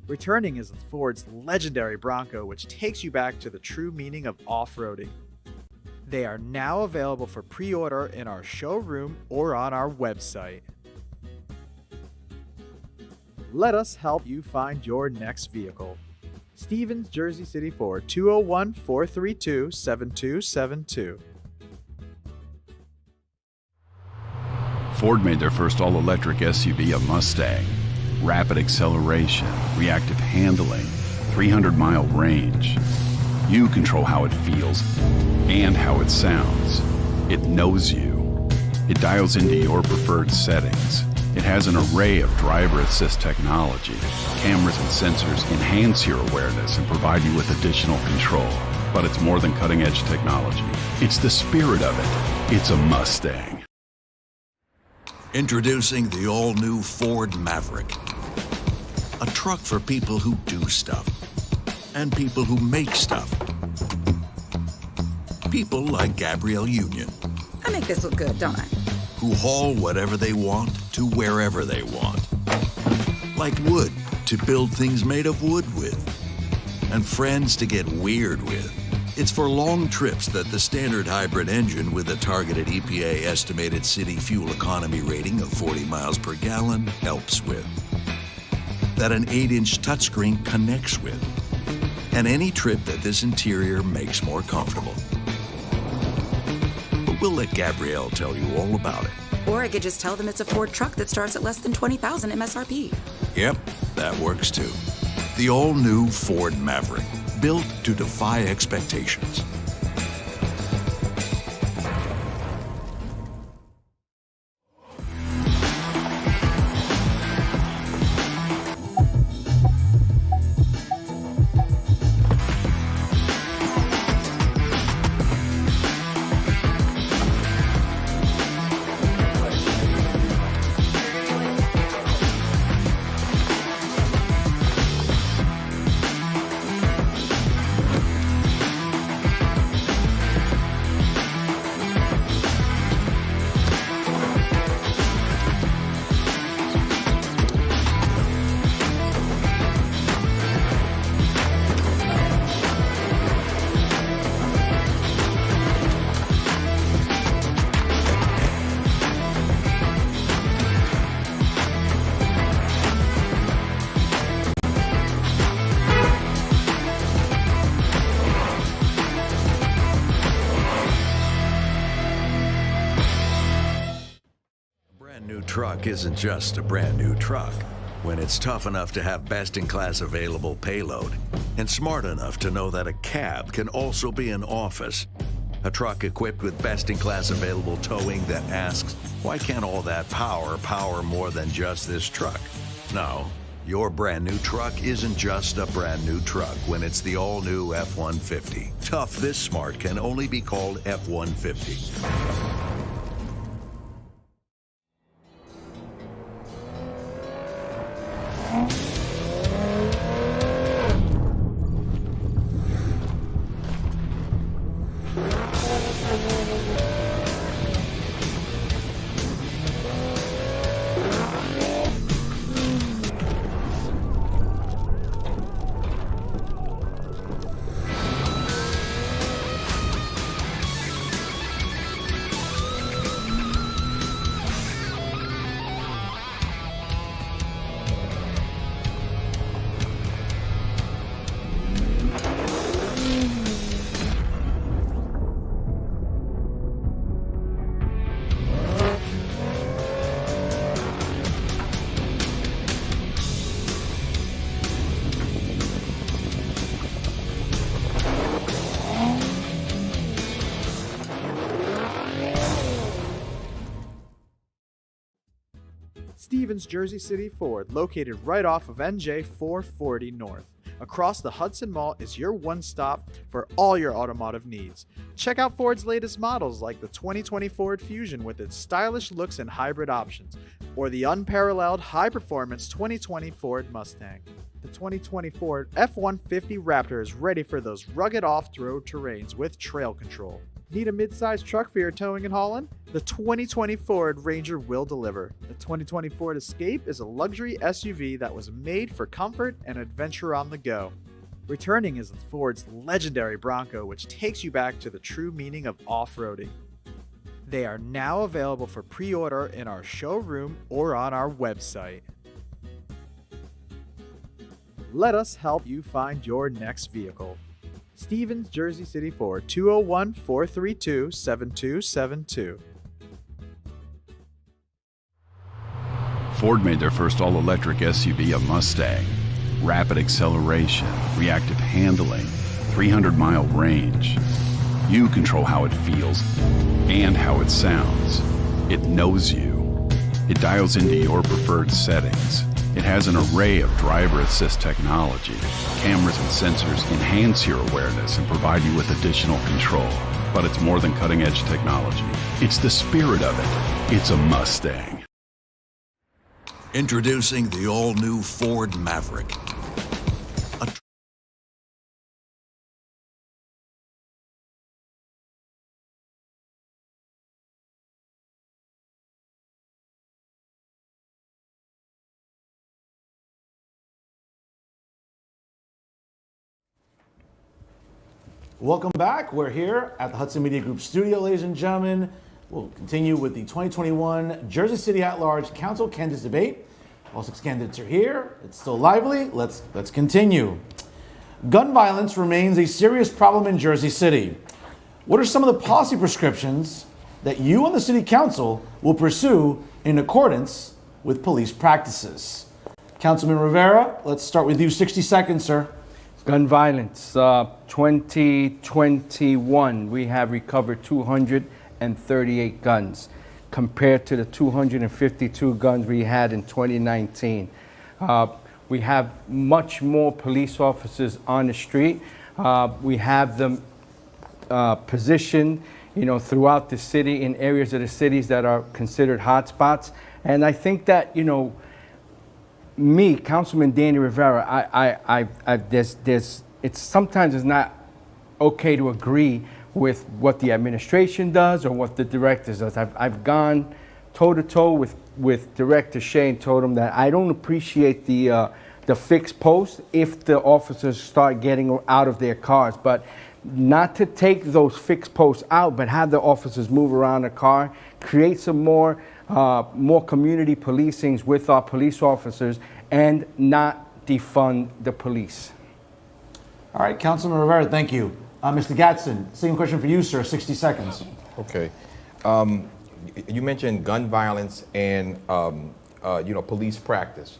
Returning is Ford's legendary Bronco, which takes you back to the true meaning of off-roading. They are now available for pre-order in our showroom or on our website. Let us help you find your next vehicle. Stevens Jersey City Ford, 201-432-7272. Ford made their first all-electric SUV a Mustang. Rapid acceleration, reactive handling, 300-mile range. You control how it feels and how it sounds. It knows you. It dials into your preferred settings. It has an array of driver assist technology. Cameras and sensors enhance your awareness and provide you with additional control. But it's more than cutting-edge technology. It's the spirit of it. It's a Mustang. Introducing the all-new Ford Maverick. A truck for people who do stuff. And people who make stuff. People like Gabrielle Union. I make this look good, don't I? Who haul whatever they want to wherever they want. Like wood to build things made of wood with. And friends to get weird with. It's for long trips that the standard hybrid engine with a targeted EPA estimated city fuel economy rating of 40 miles per gallon helps with. That an 8-inch touchscreen connects with. And any trip that this interior makes more comfortable. But we'll let Gabrielle tell you all about it. Or I could just tell them it's a Ford truck that starts at less than $20,000 MSRP. Yep, that works too. The all-new Ford Maverick, built to defy expectations. truck isn't just a brand new truck when it's tough enough to have best-in-class available payload and smart enough to know that a cab can also be an office. A truck equipped with best-in-class available towing that asks, why can't all that power more than just this truck? No, your brand new truck isn't just a brand new truck when it's the all-new F-150. Tough this smart can only be called F-150. Stevens Jersey City Ford, located right off of NJ 440 North. Across the Hudson Mall is your one-stop for all your automotive needs. Check out Ford's latest models like the 2020 Ford Fusion with its stylish looks and hybrid options, or the unparalleled high-performance 2020 Ford Mustang. The 2020 Ford F-150 Raptor is ready for those rugged off-road terrains with trail control. Need a mid-sized truck for your towing and hauling? The 2020 Ford Ranger will deliver. The 2020 Ford Escape is a luxury SUV that was made for comfort and adventure on the go. Returning is Ford's legendary Bronco, which takes you back to the true meaning of off-roading. They are now available for pre-order in our showroom or on our website. Let us help you find your next vehicle. Stevens Jersey City Ford, 201-432-7272. Ford made their first all-electric SUV a Mustang. Rapid acceleration, reactive handling, 300-mile range. You control how it feels and how it sounds. It knows you. It dials into your preferred settings. It has an array of driver assist technology. Cameras and sensors enhance your awareness and provide you with additional control. But it's more than cutting-edge technology. It's the spirit of it. It's a Mustang. Introducing the all-new Ford Maverick. Welcome back. We're here at the Hudson Media Group studio, ladies and gentlemen. We'll continue with the 2021 Jersey City at-large council candidates debate. All 6 candidates are here. It's still lively. Let's continue. Gun violence remains a serious problem in Jersey City. What are some of the policy prescriptions that you and the City Council will pursue in accordance with police practices? Councilman Rivera, let's start with you. 60 seconds, sir. Gun violence, 2021, we have recovered 238 guns compared to the 252 guns we had in 2019. We have much more police officers on the street. We have them positioned, throughout the city in areas of the cities that are considered hotspots. And I think that, me, Councilman Danny Rivera, sometimes it's not okay to agree with what the administration does or what the directors does. I've gone toe-to-toe with Director Shea and told him that I don't appreciate the fixed posts if the officers start getting out of their cars, but not to take those fixed posts out, but have the officers move around the car, create some more community policings with our police officers, and not defund the police. All right, Councilman Rivera, thank you. Mr. Gadsden, same question for you, sir. 60 seconds. Okay. you mentioned gun violence and police practice.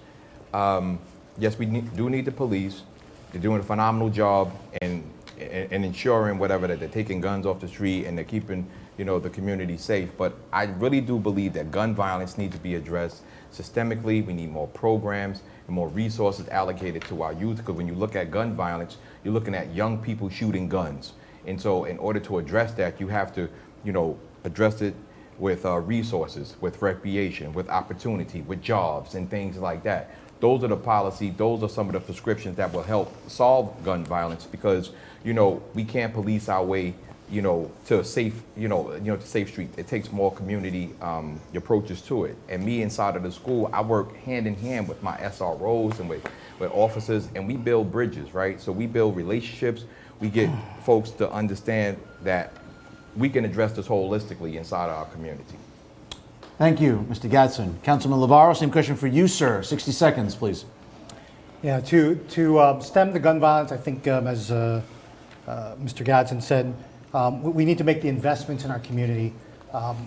Yes, we do need the police. They're doing a phenomenal job in ensuring whatever that they're taking guns off the street and they're keeping the community safe. But I really do believe that gun violence needs to be addressed systemically. We need more programs and more resources allocated to our youth, because when you look at gun violence, you're looking at young people shooting guns. And so in order to address that, you have to, address it with resources, with recreation, with opportunity, with jobs and things like that. Those are the policies, those are some of the prescriptions that will help solve gun violence, because, we can't police our way, to a safe, to safe street. It takes more community approaches to it. And me inside of the school, I work hand in hand with my SROs and with officers, and we build bridges, right? So we build relationships. We get folks to understand that we can address this holistically inside of our community. Thank you, Mr. Gadsden. Councilman Navarro, same question for you, sir. 60 seconds, please. Yeah, to stem the gun violence, I think as Mr. Gadsden said, we need to make the investments in our community.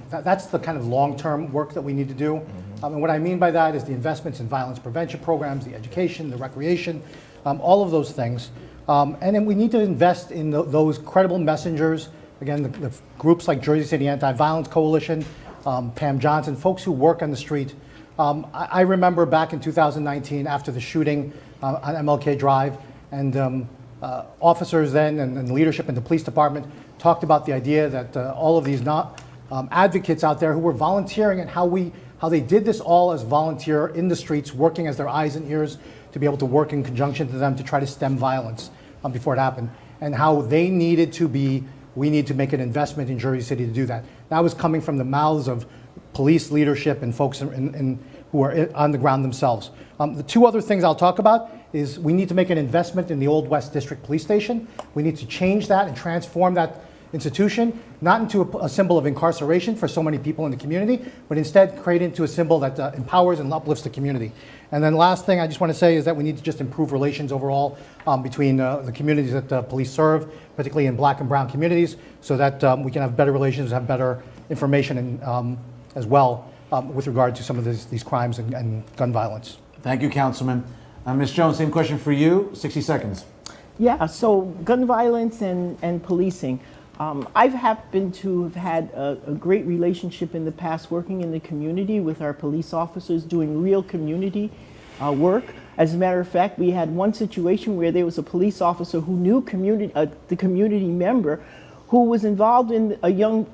That's the kind of long-term work that we need to do. And what I mean by that is the investments in violence prevention programs, the education, the recreation, all of those things. And then we need to invest in those credible messengers. Again, the groups like Jersey City Anti-Violence Coalition, Pam Johnson, folks who work on the street. I remember back in 2019 after the shooting on MLK Drive, and officers then and leadership in the police department talked about the idea that all of these advocates out there who were volunteering, and how they did this all as volunteer in the streets, working as their eyes and ears to be able to work in conjunction to them to try to stem violence before it happened, and how they needed to be. We need to make an investment in Jersey City to do that. That was coming from the mouths of police leadership and folks who are on the ground themselves. The two other things I'll talk about is we need to make an investment in the Old West District Police Station. We need to change that and transform that institution, not into a symbol of incarceration for so many people in the community, but instead create it into a symbol that empowers and uplifts the community. And then last thing I just want to say is that we need to just improve relations overall between the communities that police serve, particularly in black and brown communities, so that we can have better relations, have better information as well with regard to some of these crimes and gun violence. Thank you, Councilman. Ms. Jones, same question for you, 60 seconds. Yeah, so gun violence and policing. I've happened to have had a great relationship in the past working in the community with our police officers doing real community work. As a matter of fact, we had one situation where there was a police officer who knew the community member who was involved in a young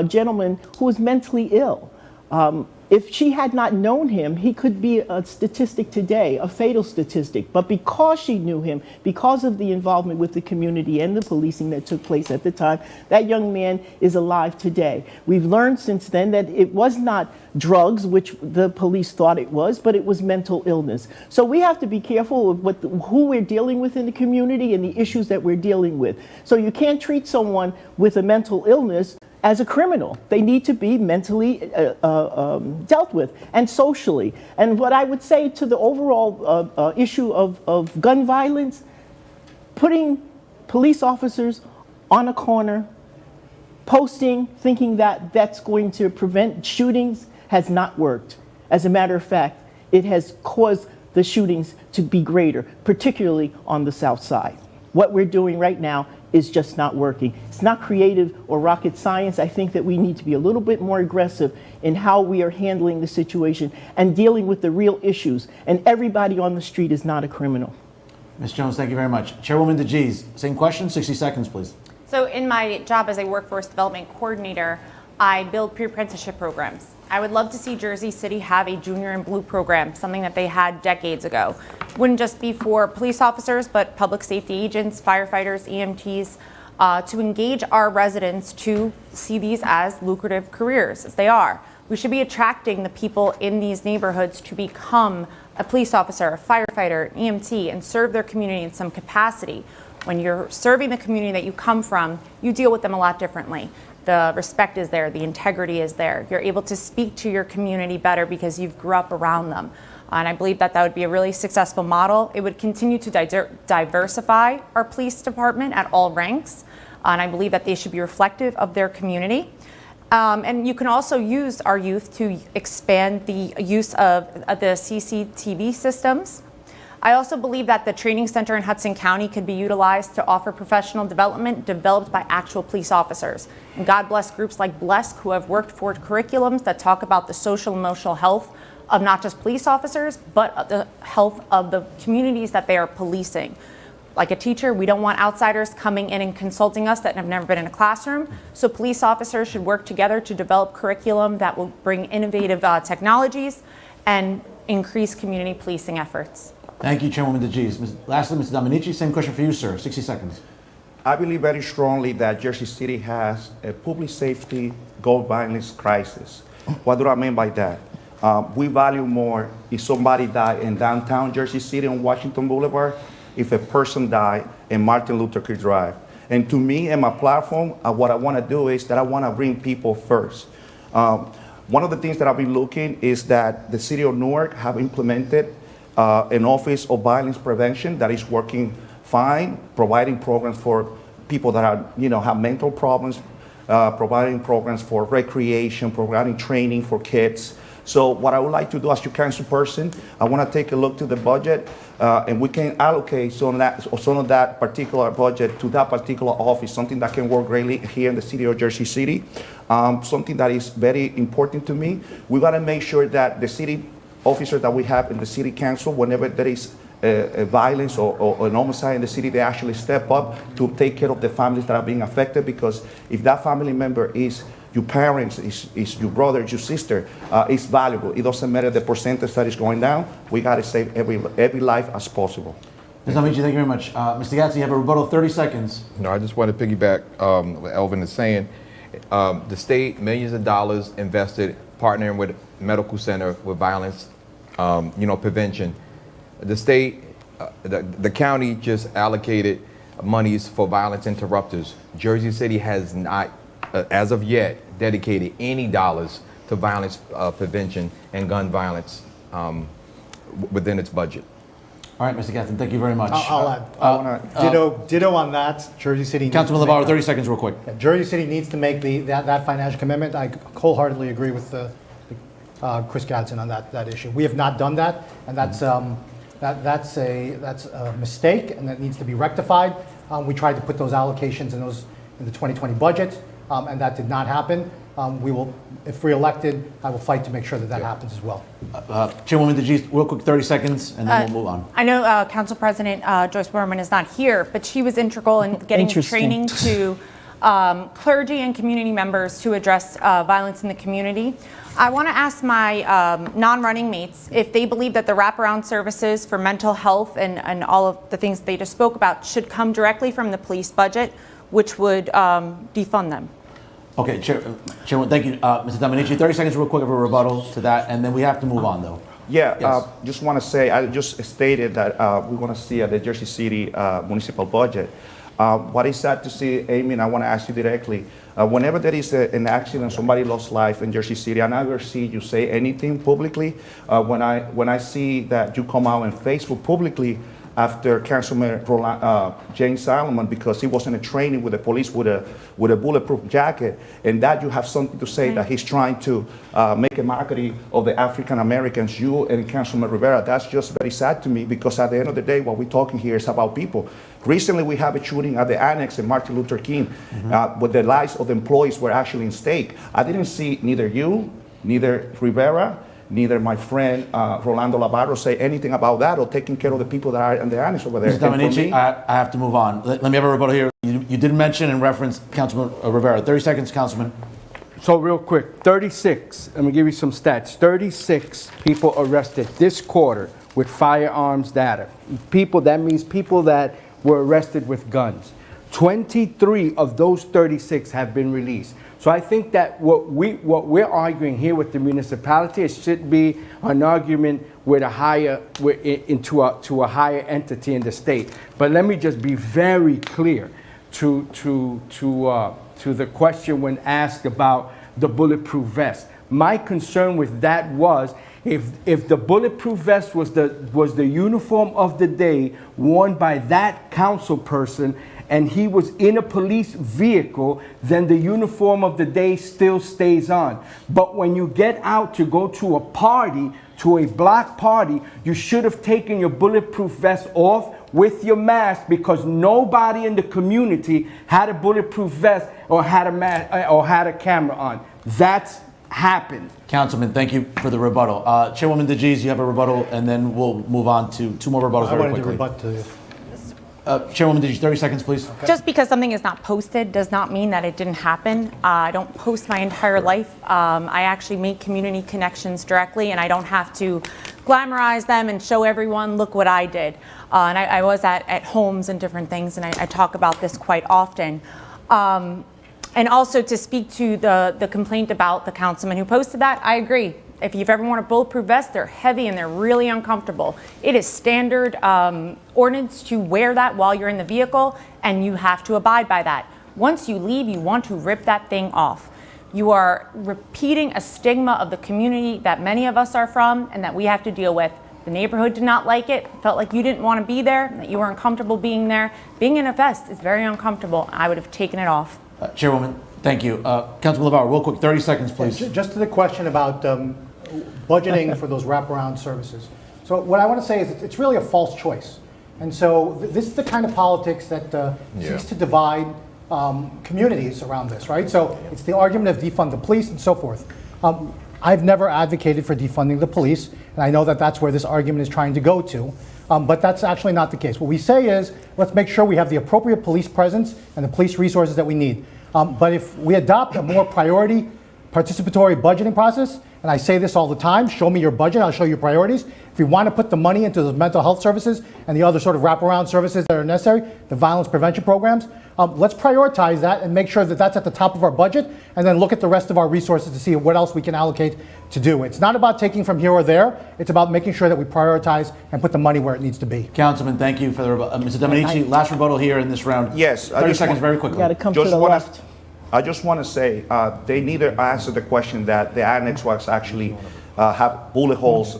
gentleman who was mentally ill. If she had not known him, he could be a statistic today, a fatal statistic. But because she knew him, because of the involvement with the community and the policing that took place at the time, that young man is alive today. We've learned since then that it was not drugs, which the police thought it was, but it was mental illness. So we have to be careful of who we're dealing with in the community and the issues that we're dealing with. So you can't treat someone with a mental illness as a criminal. They need to be mentally dealt with and socially. And what I would say to the overall issue of gun violence, putting police officers on a corner, posting, thinking that that's going to prevent shootings has not worked. As a matter of fact, it has caused the shootings to be greater, particularly on the South Side. What we're doing right now is just not working. It's not creative or rocket science. I think that we need to be a little bit more aggressive in how we are handling the situation and dealing with the real issues. And everybody on the street is not a criminal. Ms. Jones, thank you very much. Chairwoman DeGise, same question, 60 seconds, please. So in my job as a workforce development coordinator, I build pre-apprenticeship programs. I would love to see Jersey City have a Junior in Blue program, something that they had decades ago. Wouldn't just be for police officers, but public safety agents, firefighters, EMTs, to engage our residents to see these as lucrative careers, as they are. We should be attracting the people in these neighborhoods to become a police officer, a firefighter, EMT, and serve their community in some capacity. When you're serving the community that you come from, you deal with them a lot differently. The respect is there, the integrity is there. You're able to speak to your community better because you've grew up around them. And I believe that would be a really successful model. It would continue to diversify our police department at all ranks. And I believe that they should be reflective of their community. And you can also use our youth to expand the use of the CCTV systems. I also believe that the training center in Hudson County could be utilized to offer professional development developed by actual police officers. And God bless groups like Bless who have worked for curriculums that talk about the social and emotional health of not just police officers, but the health of the communities that they are policing. Like a teacher, we don't want outsiders coming in and consulting us that have never been in a classroom. So police officers should work together to develop curriculum that will bring innovative technologies and increase community policing efforts. Thank you, Chairwoman DeGise. Lastly, Mr. Dominici, same question for you, sir. 60 seconds. I believe very strongly that Jersey City has a public safety gun violence crisis. What do I mean by that? We value more if somebody died in downtown Jersey City on Washington Boulevard, if a person died in Martin Luther King Drive. And to me and my platform, what I want to do is that I want to bring people first. One of the things that I've been looking is that the city of Newark have implemented an Office of Violence Prevention that is working fine, providing programs for people that are, have mental problems, providing programs for recreation, providing training for kids. So what I would like to do as your council person, I want to take a look to the budget, and we can allocate some of that particular budget to that particular office, something that can work greatly here in the city of Jersey City. Something that is very important to me. We got to make sure that the city officers that we have in the city council, whenever there is a violence or an homicide in the city, they actually step up to take care of the families that are being affected, because if that family member is your parents, is your brother, your sister, it's valuable. It doesn't matter the percentage that is going down. We got to save every life as possible. Ms. Dominici, thank you very much. Mr. Gadsden, you have a rebuttal, 30 seconds. No, I just want to piggyback what Elvin is saying. The state, millions of dollars invested partnering with medical center with violence, prevention. The state, the county just allocated monies for violence interrupters. Jersey City has not, as of yet, dedicated any dollars to violence prevention and gun violence within its budget. All right, Mr. Gadsden, thank you very much. I'll add. Ditto on that. Jersey City. Councilman LaVarro, 30 seconds real quick. Jersey City needs to make that financial commitment. I wholeheartedly agree with Chris Gadsden on that issue. We have not done that, and that's a mistake, and that needs to be rectified. We tried to put those allocations in the 2020 budget, and that did not happen. We will, if reelected, I will fight to make sure that happens as well. Chairwoman DeGise, real quick, 30 seconds, and then we'll move on. I know Council President Joyce Borman is not here, but she was integral in getting training to clergy and community members to address violence in the community. I want to ask my non-running mates if they believe that the wraparound services for mental health and all of the things they just spoke about should come directly from the police budget, which would defund them. Okay, Chairman, thank you. Mr. Dominici, 30 seconds real quick of a rebuttal to that, and then we have to move on, though. Yeah, Yes. just want to say, I just stated that we want to see the Jersey City municipal budget. What is sad to see, Amy, and I want to ask you directly, whenever there is an accident, somebody lost life in Jersey City, I never see you say anything publicly. When I see that you come out on Facebook publicly after Councilman James Solomon, because he was in a training with the police with a bulletproof jacket, and that you have something to say that he's trying to make a mockery of the African Americans, you and Councilman Rivera, that's just very sad to me, because at the end of the day, what we're talking here is about people. Recently, we have a shooting at the annex in Martin Luther King, where the lives of the employees were actually in stake. I didn't see neither you, neither Rivera, neither my friend Rolando Labarro say anything about that or taking care of the people that are in the annex over there. Mr. Dominici, I have to move on. Let me have a rebuttal here. You did mention and reference Councilman Rivera. 30 seconds, Councilman. So real quick, 36, let me give you some stats. 36 people arrested this quarter with firearms data. That means people that were arrested with guns. 23 of those 36 have been released. So I think that what we're arguing here with the municipality, it should be an argument with a higher to a higher entity in the state. But let me just be very clear to the question when asked about the bulletproof vest. My concern with that was if the bulletproof vest was the uniform of the day worn by that council person, and he was in a police vehicle, then the uniform of the day still stays on. But when you get out to go to a party, to a block party, you should have taken your bulletproof vest off with your mask, because nobody in the community had a bulletproof vest or had a mask or had a camera on. That's happened. Councilman, thank you for the rebuttal. Chairwoman DeGise, you have a rebuttal, and then we'll move on to two more rebuttals I very wanted quickly. to rebut to you. Chairwoman DeGise, 30 seconds, please. Just because something is not posted does not mean that it didn't happen. I don't post my entire life. I actually make community connections directly, and I don't have to glamorize them and show everyone, look what I did. And I was at homes and different things, and I talk about this quite often. And also to speak to the complaint about the councilman who posted that, I agree. If you've ever worn a bulletproof vest, they're heavy and they're really uncomfortable. It is standard ordinance to wear that while you're in the vehicle, and you have to abide by that. Once you leave, you want to rip that thing off. You are repeating a stigma of the community that many of us are from and that we have to deal with. The neighborhood did not like it, felt like you didn't want to be there, that you were uncomfortable being there. Being in a vest is very uncomfortable. I would have taken it off. Chairwoman, thank you. Councilman LaVar, real quick, 30 seconds, please. Just to the question about budgeting for those wraparound services. So what I want to say is it's really a false choice. And so this is the kind of politics that seeks to divide communities around this, right? So it's the argument of defund the police and so forth. I've never advocated for defunding the police, and I know that that's where this argument is trying to go to, but that's actually not the case. What we say is, let's make sure we have the appropriate police presence and the police resources that we need. But if we adopt a more priority participatory budgeting process, and I say this all the time, show me your budget, I'll show you priorities. If you want to put the money into those mental health services and the other sort of wraparound services that are necessary, the violence prevention programs, let's prioritize that and make sure that that's at the top of our budget, and then look at the rest of our resources to see what else we can allocate to do. It's not about taking from here or there, it's about making sure that we prioritize and put the money where it needs to be. Councilman, thank you for the rebuttal. Mr. Dominici, last rebuttal here in this round. Yes, 30 seconds, very quickly. You got to come to the left. I just want to say they neither answered the question that the annex was actually have bullet holes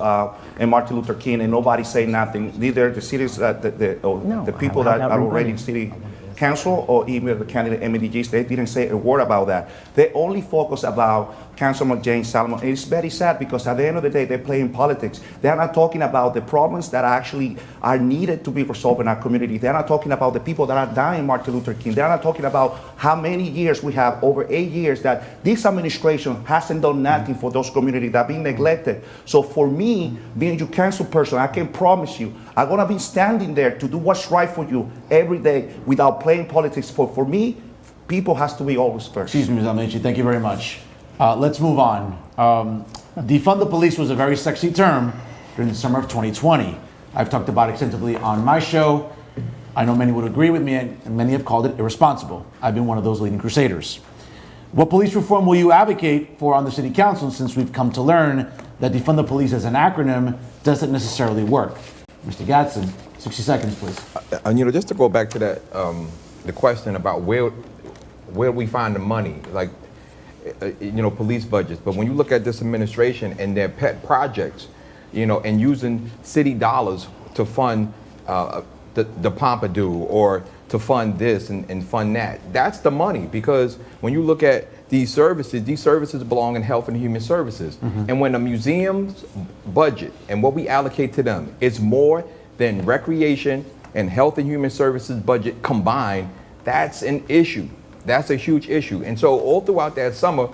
in Martin Luther King, and nobody say nothing. Neither the cities, the people that are already in city council or even the candidate MDGs, they didn't say a word about that. They only focus about Councilman James Salomon. And it's very sad because at the end of the day, they're playing politics. They're not talking about the problems that actually are needed to be resolved in our community. They're not talking about the people that are dying Martin Luther King. They're not talking about how many years we have, over 8 years, that this administration hasn't done nothing for those communities that are being neglected. So for me, being your council person, I can promise you, I'm gonna be standing there to do what's right for you every day without playing politics. For me, people has to be always first. Excuse me, Ms. Dominici, thank you very much. Let's move on. Defund the police was a very sexy term during the summer of 2020. I've talked about it extensively on my show. I know many would agree with me, and many have called it irresponsible. I've been one of those leading crusaders. What police reform will you advocate for on the city council, since we've come to learn that defund the police as an acronym doesn't necessarily work? Mr. Gadsden, 60 seconds, please. Just to go back to that, the question about where we find the money, like, police budgets. But when you look at this administration and their pet projects, and using city dollars to fund the Pompidou or to fund this and fund that, that's the money. Because when you look at these services belong in health and human services. Mm-hmm. And when a museum's budget and what we allocate to them is more than recreation and health and human services budget combined, that's an issue. That's a huge issue. And so all throughout that summer,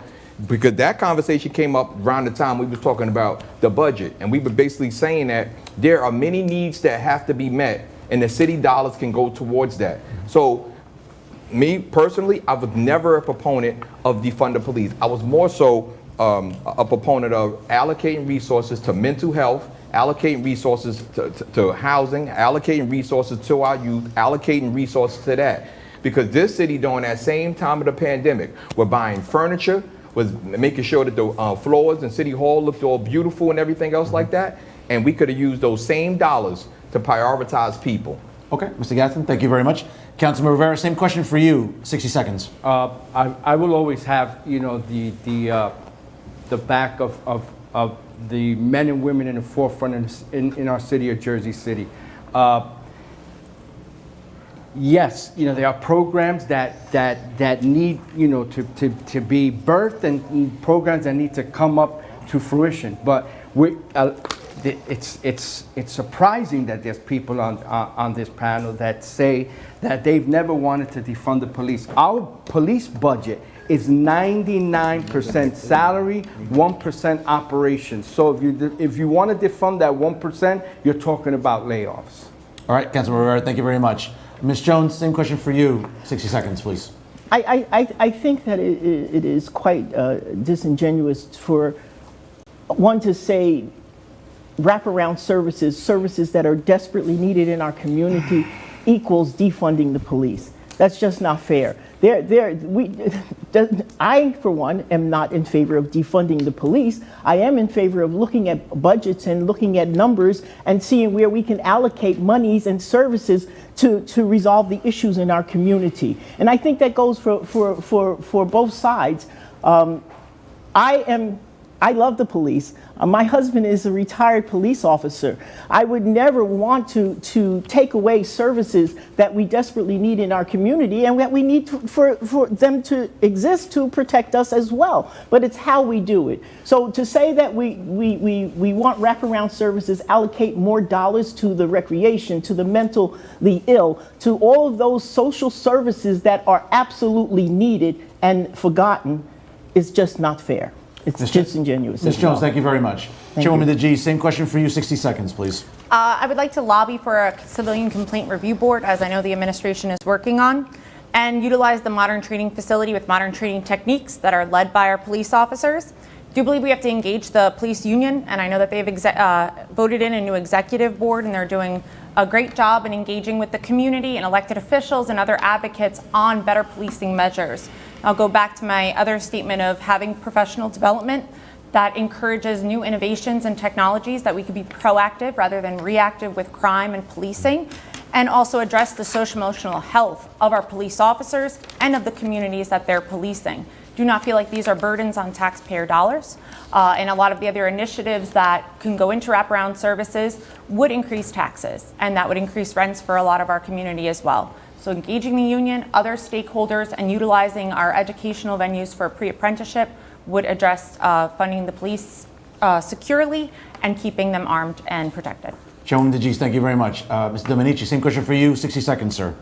because that conversation came up around the time we were talking about the budget, and we were basically saying that there are many needs that have to be met, and the city dollars can go towards that. So me personally, I was never a proponent of defund the police. I was more so a proponent of allocating resources to mental health, allocating resources to housing, allocating resources to our youth, allocating resources to that. Because this city, during that same time of the pandemic, we're buying furniture, was making sure that the floors in City Hall looked all beautiful and everything else like that. And we could have used those same dollars to prioritize people. Okay, Mr. Gadsden, thank you very much. Councilman Rivera, same question for you, 60 seconds. I will always have, the back of the men and women in the forefront in our city of Jersey City. yes, there are programs that need, to be birthed, and programs that need to come up to fruition. But it's surprising that there's people on this panel that say that they've never wanted to defund the police. Our police budget is 99% salary, 1% operations. So if you want to defund that 1%, you're talking about layoffs. All right, Councilman Rivera, thank you very much. Ms. Jones, same question for you. 60 seconds, please. I think that it is quite disingenuous for one to say wraparound services that are desperately needed in our community equals defunding the police. That's just not fair. I, for one, am not in favor of defunding the police. I am in favor of looking at budgets and looking at numbers and seeing where we can allocate monies and services to resolve the issues in our community. And I think that goes for both sides. I love the police. My husband is a retired police officer. I would never want to take away services that we desperately need in our community and that we need for them to exist to protect us as well. But it's how we do it. So to say that we want wraparound services, allocate more dollars to the recreation, to the mentally ill, to all of those social services that are absolutely needed and forgotten is just not fair. It's disingenuous. Ms. Jones, thank you very much. Chairwoman DeGee, same question for you, 60 seconds, please. I would like to lobby for a civilian complaint review board, as I know the administration is working on, and utilize the modern training facility with modern training techniques that are led by our police officers. I do believe we have to engage the police union, and I know that they've voted in a new executive board, and they're doing a great job in engaging with the community and elected officials and other advocates on better policing measures. I'll go back to my other statement of having professional development that encourages new innovations and technologies that we could be proactive rather than reactive with crime and policing, and also address the social-emotional health of our police officers and of the communities that they're policing. Do not feel like these are burdens on taxpayer dollars. And a lot of the other initiatives that can go into wraparound services would increase taxes, and that would increase rents for a lot of our community as well. So engaging the union, other stakeholders, and utilizing our educational venues for pre-apprenticeship would address funding the police securely and keeping them armed and protected. Chairwoman DeGee, thank you very much. Mr. Dominici, same question for you, 60 seconds, sir.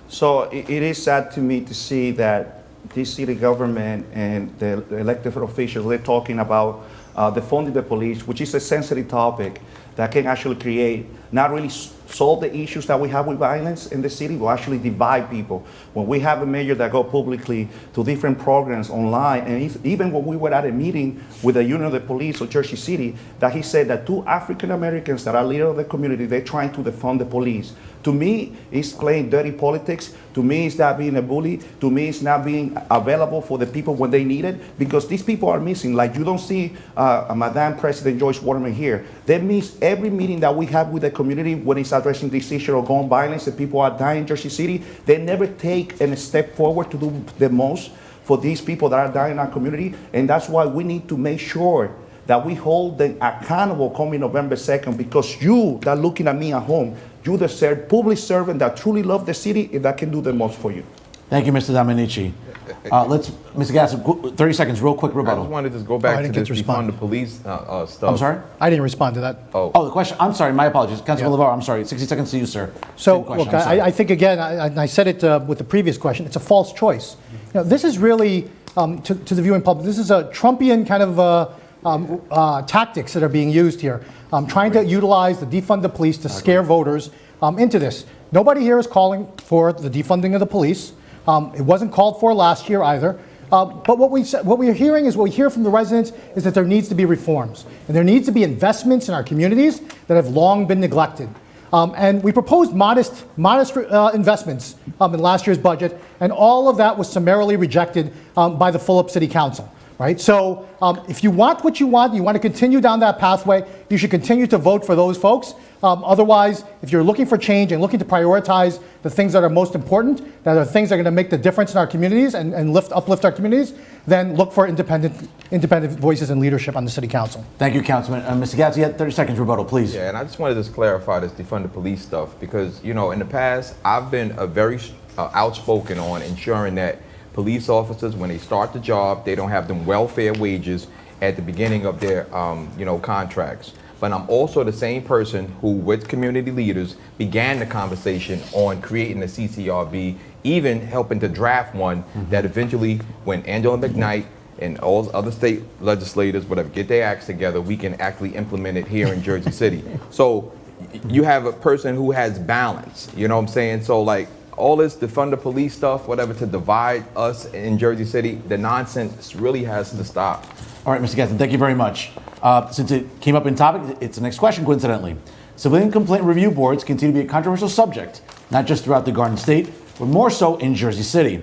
So it is sad to me to see that this city government and the elected officials, they're talking about defunding the police, which is a sensitive topic that can actually create, not really solve the issues that we have with violence in the city, will actually divide people. When we have a mayor that go publicly to different programs online, and even when we were at a meeting with the Union of the Police of Jersey City, that he said that 2 African Americans that are leaders of the community, they're trying to defund the police. To me, it's playing dirty politics. To me, it's not being a bully. To me, it's not being available for the people when they need it, because these people are missing. Like, you don't see Madam President Joyce Waterman here. They miss every meeting that we have with the community when it's addressing this issue of gun violence and people are dying in Jersey City. They never take a step forward to do the most for these people that are dying in our community. And that's why we need to make sure that we hold them accountable coming November 2nd, because you that looking at me at home, you the public servant that truly love the city and that can do the most for you. Thank you, Mr. Dominici. Mr. Gadsden, 30 seconds, real quick rebuttal. I just wanted to just go back to this defund the police stuff. I'm sorry? I didn't respond to that. Oh, the question, I'm sorry, my apologies. Councilman LeVar, I'm sorry, 60 seconds to you, sir. So, look, I think, again, I said it with the previous question, it's a false choice. This is really, to the viewing public, this is a Trumpian kind of tactics that are being used here. Trying to utilize the defund the police to scare voters into this. Nobody here is calling for the defunding of the police. It wasn't called for last year either. But what we're hearing is, what we hear from the residents is that there needs to be reforms. And there needs to be investments in our communities that have long been neglected. And we proposed modest investments in last year's budget, and all of that was summarily rejected by the Fulop City Council. right? So if you want what you want to continue down that pathway, you should continue to vote for those folks. Otherwise, if you're looking for change and looking to prioritize the things that are most important, that are things that are going to make the difference in our communities and uplift our communities, then look for independent voices and leadership on the city council. Thank you, Councilman. Mr. Gadsden, you had 30 seconds rebuttal, please. Yeah, and I just wanted to just clarify this defund the police stuff because, you know, in the past, I've been a very outspoken on ensuring that police officers, when they start the job, they don't have them welfare wages at the beginning of their, contracts. But I'm also the same person who, with community leaders, began the conversation on creating the CCRB, even helping to draft one that eventually, when Angela McKnight and all other state legislators, whatever, get their acts together, we can actually implement it here in Jersey City. So you have a person who has balance, you know what I'm saying? So like all this defund the police stuff, whatever, to divide us in Jersey City, the nonsense really has to stop. All right, Mr. Gadsden, thank you very much. Since it came up in topic, it's the next question, coincidentally. Civilian complaint review boards continue to be a controversial subject, not just throughout the Garden State, but more so in Jersey City.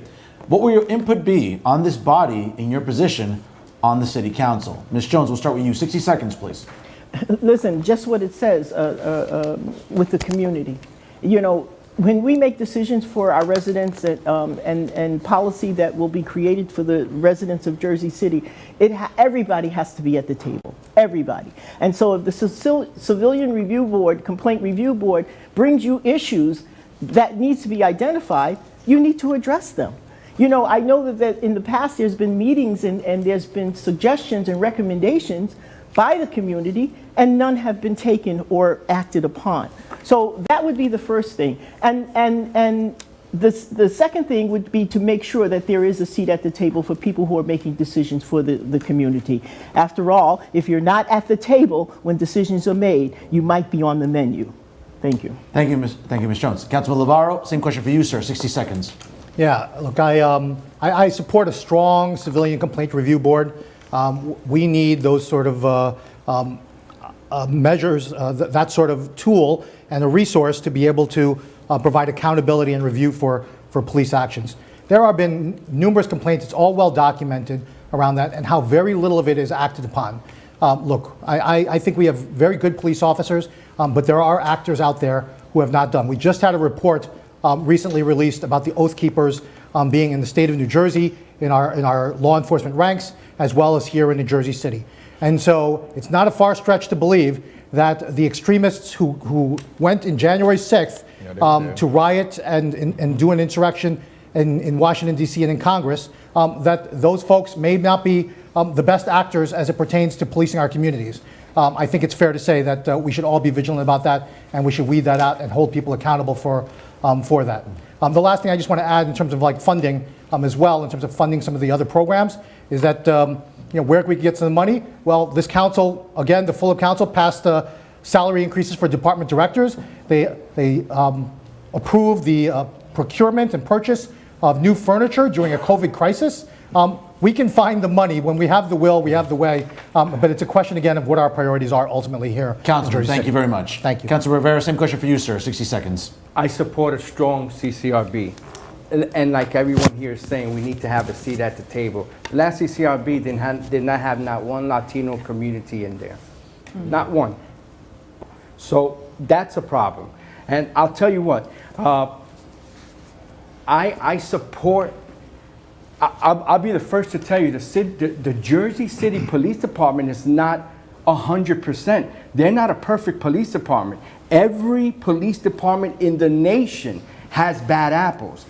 What will your input be on this body in your position on the City Council? Ms. Jones, we'll start with you. 60 seconds, please. Listen, just what it says with the community. You know, when we make decisions for our residents and policy that will be created for the residents of Jersey City, everybody has to be at the table, everybody. And so if the Civilian Review Board, Complaint Review Board brings you issues that needs to be identified, you need to address them. You know, I know that in the past there's been meetings and there's been suggestions and recommendations by the community, and none have been taken or acted upon. So that would be the first thing. And the second thing would be to make sure that there is a seat at the table for people who are making decisions for the community. After all, if you're not at the table when decisions are made, you might be on the menu. Thank you. Thank you, Ms. Jones. Councilman Lavarro, same question for you, sir. 60 seconds. Yeah, look, I support a strong civilian complaint review board. We need those sort of measures, that sort of tool and a resource to be able to provide accountability and review for police actions. There have been numerous complaints, it's all well documented around that, and how very little of it is acted upon. Look, I think we have very good police officers, but there are actors out there who have not done. We just had a report recently released about the Oath Keepers being in the state of New Jersey in our law enforcement ranks, as well as here in New Jersey City. And so it's not a far stretch to believe that the extremists who went in January 6th to riot and do an insurrection in Washington, D.C. and in Congress, that those folks may not be the best actors as it pertains to policing our communities. I think it's fair to say that we should all be vigilant about that, and we should weed that out and hold people accountable for that. The last thing I just want to add in terms of like funding as well, in terms of funding some of the other programs, is that where can we get some money? Well, this council, again, the Fulham Council passed salary increases for department directors. They approved the procurement and purchase of new furniture during a COVID crisis. We can find the money. When we have the will, we have the way. But it's a question, again, of what our priorities are ultimately here. Councilman, thank you very much. Thank you. Councilor Rivera, same question for you, sir. 60 seconds. I support a strong CCRB. And like everyone here is saying, we need to have a seat at the table. The last CCRB did not have not one Latino community in there. Not one. So that's a problem. And I'll tell you what, I support, I'll be the first to tell you, the Jersey City Police Department is not 100%. They're not a perfect police department. Every police department in the nation has bad apples.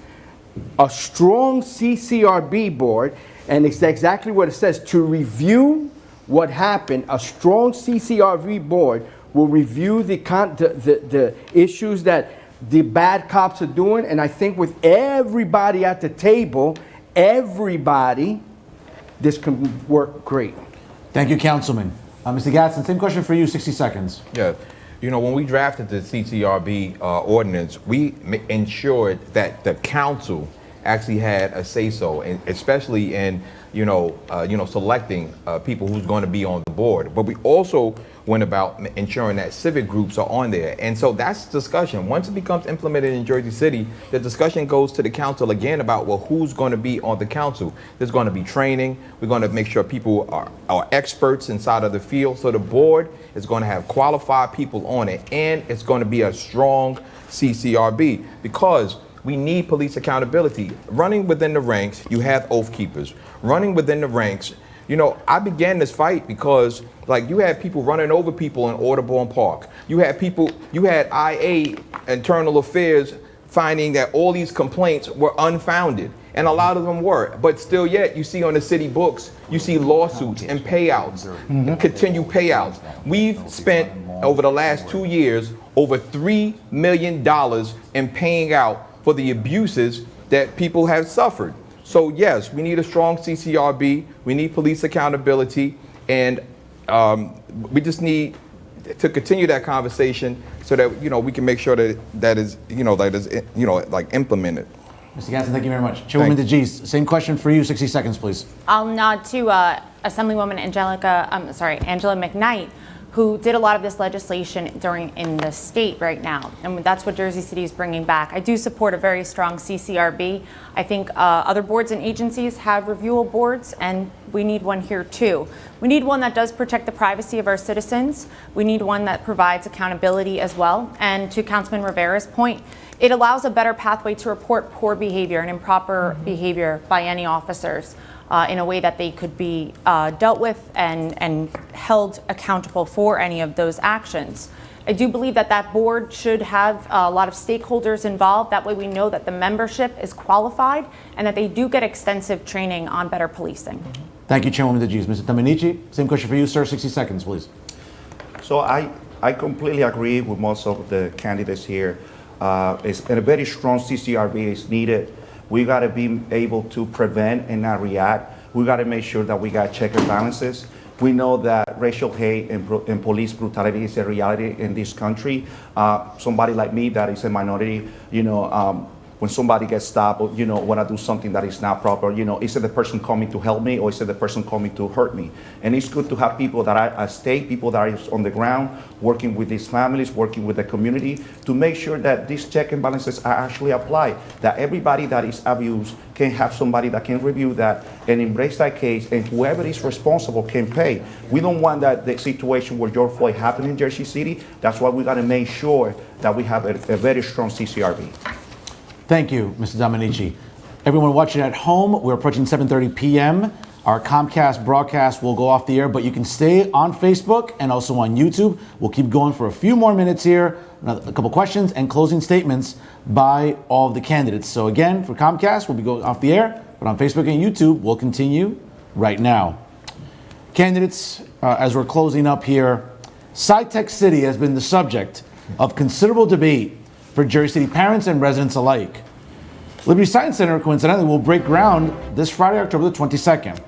A strong CCRB board, and it's exactly what it says, to review what happened, a strong CCRB board will review the issues that the bad cops are doing, and I think with everybody at the table, everybody, this can work great. Thank you, Councilman. Mr. Gadsden, same question for you, 60 seconds. Yeah. You know, when we drafted the CCRB ordinance, we ensured that the council actually had a say-so, and especially in selecting people who's going to be on the board. But we also went about ensuring that civic groups are on there. And so that's discussion. Once it becomes implemented in Jersey City, the discussion goes to the council again about, well, who's going to be on the council? There's going to be training. We're going to make sure people are experts inside of the field. So the board is going to have qualified people on it, and it's going to be a strong CCRB, because we need police accountability. Running within the ranks, you have oath keepers. Running within the ranks, I began this fight because, you had people running over people in Audubon Park. You had IA, Internal Affairs, finding that all these complaints were unfounded. And a lot of them were. But still yet, you see on the city books, you see lawsuits and payouts, continued payouts. We've spent, over the last 2 years, over $3 million in paying out for the abuses that people have suffered. So yes, we need a strong CCRB, we need police accountability, and we just need to continue that conversation so that we can make sure that is implemented. Mr. Gadsden, thank you very much. Chairwoman DeGise, same question for you, 60 seconds, please. I'll nod to Assemblywoman Angela McKnight, who did a lot of this legislation in the state right now. And that's what Jersey City is bringing back. I do support a very strong CCRB. I think other boards and agencies have reviewal boards, and we need one here too. We need one that does protect the privacy of our citizens. We need one that provides accountability as well. And to Councilman Rivera's point, it allows a better pathway to report poor behavior and improper behavior by any officers in a way that they could be dealt with and held accountable for any of those actions. I do believe that board should have a lot of stakeholders involved. That way we know that the membership is qualified and that they do get extensive training on better policing. Thank you, Chairwoman DeGise. Mr. Dominici, same question for you, sir. 60 seconds, please. So I completely agree with most of the candidates here. And a very strong CCRB is needed. We got to be able to prevent and not react. We got to make sure that we got check and balances. We know that racial hate and police brutality is a reality in this country. Somebody like me that is a minority, when somebody gets stopped, or, when I do something that is not proper, is it the person coming to help me or is it the person coming to hurt me? And it's good to have people that are at stake, people that are on the ground, working with these families, working with the community, to make sure that these check and balances are actually applied, that everybody that is abused can have somebody that can review that and embrace that case, and whoever is responsible can pay. We don't want the situation where George Floyd happened in Jersey City. That's why we got to make sure that we have a very strong CCRB. Thank you, Mr. Dominici. Everyone watching at home, we're approaching 7:30 p.m. Our Comcast broadcast will go off the air, but you can stay on Facebook and also on YouTube. We'll keep going for a few more minutes here, a couple questions and closing statements by all of the candidates. So again, for Comcast, we'll be going off the air, but on Facebook and YouTube, we'll continue right now. Candidates, as we're closing up here, SciTech City has been the subject of considerable debate for Jersey City parents and residents alike. Liberty Science Center, coincidentally, will break ground this Friday, October the 22nd.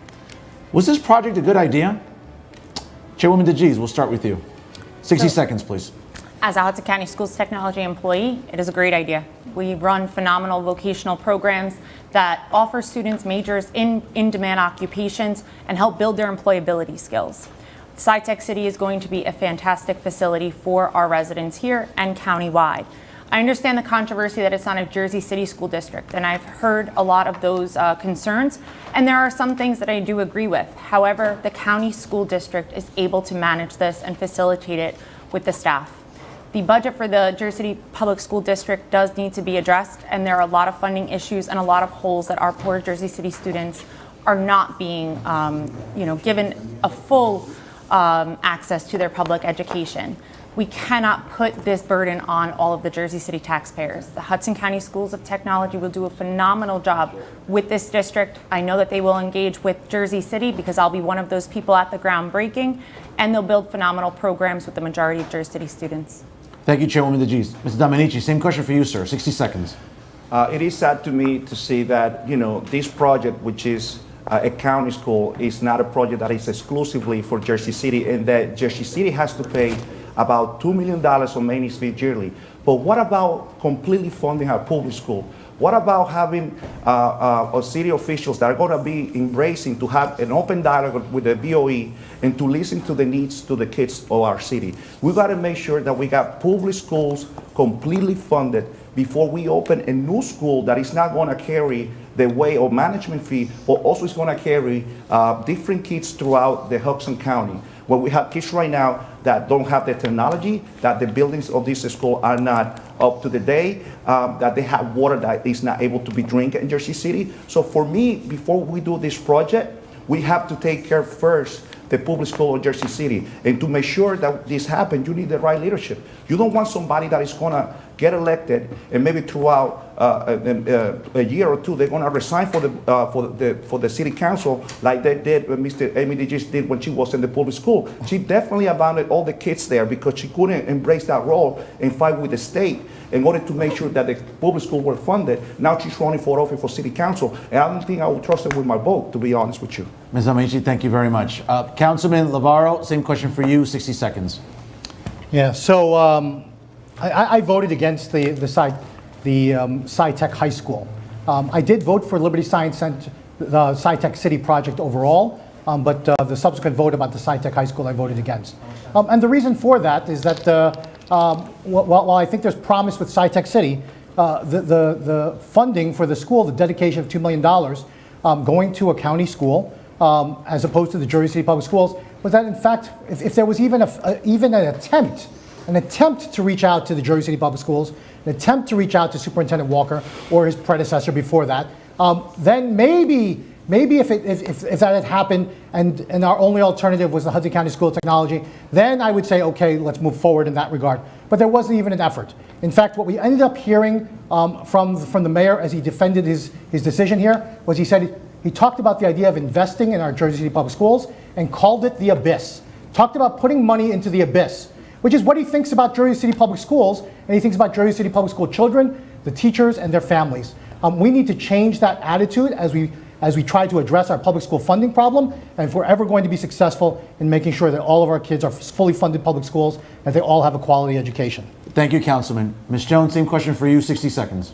Was this project a good idea? Chairwoman DeGise, we'll start with you. 60 seconds, please. As a Hudson County Schools technology employee, it is a great idea. We run phenomenal vocational programs that offer students majors in in-demand occupations and help build their employability skills. SciTech City is going to be a fantastic facility for our residents here and countywide. I understand the controversy that it's not a Jersey City school district, and I've heard a lot of those concerns, and there are some things that I do agree with. However, the county school district is able to manage this and facilitate it with the staff. The budget for the Jersey City Public School District does need to be addressed, and there are a lot of funding issues and a lot of holes that our poor Jersey City students are not being given a full access to their public education. We cannot put this burden on all of the Jersey City taxpayers. The Hudson County Schools of Technology will do a phenomenal job with this district. I know that they will engage with Jersey City because I'll be one of those people at the groundbreaking, and they'll build phenomenal programs with the majority of Jersey City students. Thank you, Chairwoman DeGise. Mr. Dominici, same question for you, sir. 60 seconds. It is sad to me to see that, this project, which is a county school, is not a project that is exclusively for Jersey City, and that Jersey City has to pay about $2 million on maintenance fee yearly. But what about completely funding our public school? What about having city officials that are going to be embracing to have an open dialogue with the BOE and to listen to the needs to the kids of our city? We got to make sure that we got public schools completely funded before we open a new school that is not going to carry the weight of management fee, but also is going to carry different kids throughout the Hudson County. Where we have kids right now that don't have the technology, that the buildings of this school are not up to the day, that they have water that is not able to be drinking in Jersey City. So for me, before we do this project, we have to take care first the public school of Jersey City. And to make sure that this happens, you need the right leadership. You don't want somebody that is going to get elected and maybe throughout a year or two they're going to resign for the city council like they did when Mr. Amy DeGis did when she was in the public school. She definitely abandoned all the kids there because she couldn't embrace that role and fight with the state in order to make sure that the public school were funded. Now she's running for office for city council, and I don't think I would trust her with my vote, to be honest with you. Ms. Dominici, thank you very much. Councilman Lavaro, same question for you, 60 seconds. Yeah, so I voted against the SciTech High School. I did vote for Liberty Science Center, the SciTech City project overall, but the subsequent vote about the SciTech High School I voted against. And the reason for that is that while I think there's promise with SciTech City, the funding for the school, the dedication of $2 million going to a county school as opposed to the Jersey City Public Schools, was that in fact, if there was even an attempt to reach out to the Jersey City Public Schools, an attempt to reach out to Superintendent Walker or his predecessor before that, then maybe if that had happened and our only alternative was the Hudson County School of Technology, then I would say, okay, let's move forward in that regard. But there wasn't even an effort. In fact, what we ended up hearing from the mayor as he defended his decision here was he talked about the idea of investing in our Jersey City Public Schools and called it the abyss. Talked about putting money into the abyss, which is what he thinks about Jersey City Public Schools, and he thinks about Jersey City Public School children, the teachers, and their families. We need to change that attitude as we try to address our public school funding problem, and if we're ever going to be successful in making sure that all of our kids are fully funded public schools, and they all have a quality education. Thank you, Councilman. Ms. Jones, same question for you, 60 seconds.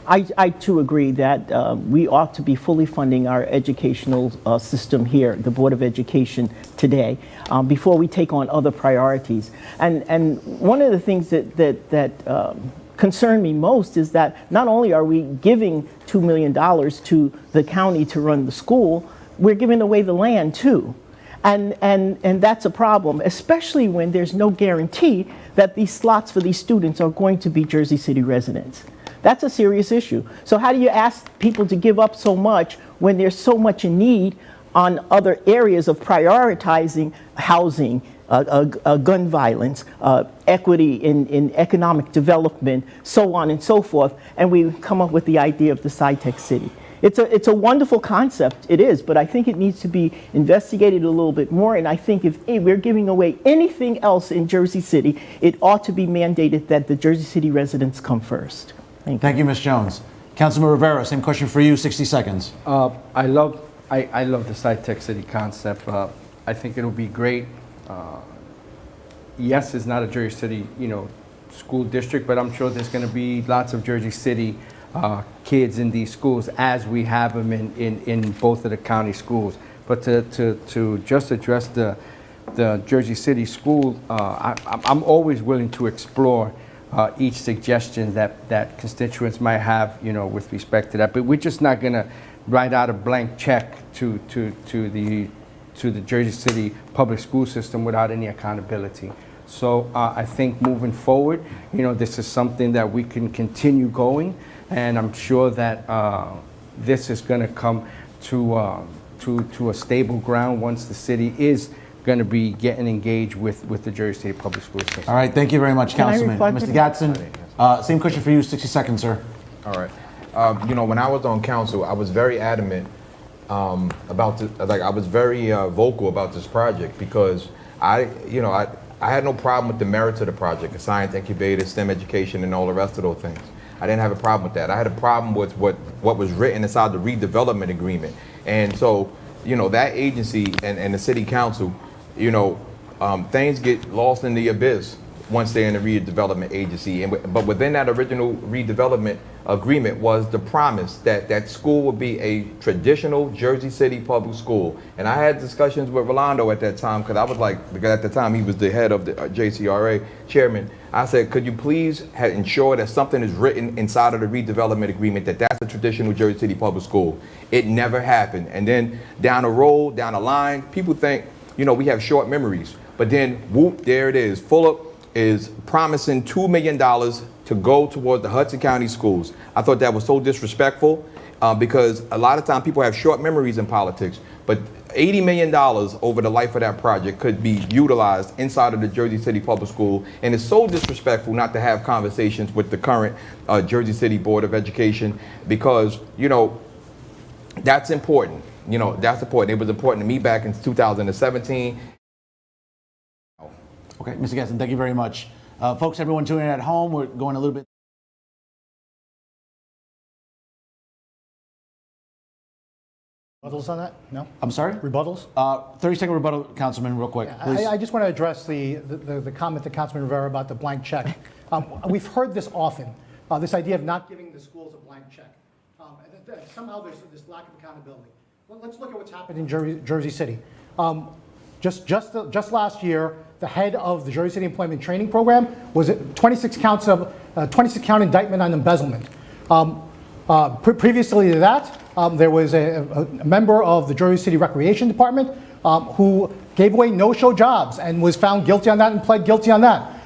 I too agree that we ought to be fully funding our educational system here, the Board of Education today, before we take on other priorities. And one of the things that concern me most is that not only are we giving $2 million to the county to run the school, we're giving away the land too. And that's a problem, especially when there's no guarantee that these slots for these students are going to be Jersey City residents. That's a serious issue. So how do you ask people to give up so much when there's so much in need on other areas of prioritizing housing, gun violence, equity in economic development, so on and so forth, and we come up with the idea of the SciTech City. It's a wonderful concept, it is, but I think it needs to be investigated a little bit more, and I think if we're giving away anything else in Jersey City, it ought to be mandated that the Jersey City residents come first. Thank you, Ms. Jones. Councilman Rivera, same question for you, 60 seconds. I love the SciTech City concept. I think it'll be great. Yes, it's not a Jersey City, school district, but I'm sure there's going to be lots of Jersey City kids in these schools as we have them in both of the county schools. But to just address the Jersey City school, I'm always willing to explore each suggestion that constituents might have, with respect to that. But we're just not going to write out a blank check to the Jersey City public school system without any accountability. So I think moving forward, this is something that we can continue going, and I'm sure that this is going to come to a stable ground once the city is going to be getting engaged with the Jersey City public school system. All right, thank you very much, Councilman. Mr. Gadsden, same question for you, 60 seconds, sir. All right. When I was on council, I was very adamant about I was very vocal about this project because I had no problem with the merits of the project, the science incubator, STEM education, and all the rest of those things. I didn't have a problem with that. I had a problem with what was written inside the redevelopment agreement. And so, that agency and the city council, things get lost in the abyss once they're in the redevelopment agency. But within that original redevelopment agreement was the promise that that school would be a traditional Jersey City public school. And I had discussions with Rolando at that time, because I was like, because at the time he was the head of the JCRA chairman. I said, could you please ensure that something is written inside of the redevelopment agreement that that's a traditional Jersey City public school? It never happened. And then down the road, down the line, people think, we have short memories. But then, whoop, there it is. Fulop is promising $2 million to go towards the Hudson County schools. I thought that was so disrespectful because a lot of times people have short memories in politics. But $80 million over the life of that project could be utilized inside of the Jersey City Public School. And it's so disrespectful not to have conversations with the current Jersey City Board of Education because, that's important. That's important. It was important to me back in 2017. Okay, Mr. Gadsden, thank you very much. Folks, everyone tuning in at home, we're going a little bit. Rebuttals on that? No? I'm sorry? Rebuttals? 30-second rebuttal, Councilman, real quick, please. I just want to address the comment that Councilman Rivera about the blank check. We've heard this often, this idea of not giving the schools a blank check. Somehow there's this lack of accountability. Let's look at what's happened in Jersey City. Just last year, the head of the Jersey City Employment Training Program was 26 count indictment on embezzlement. Previously to that, there was a member of the Jersey City Recreation Department who gave away no-show jobs and was found guilty on that and pled guilty on that.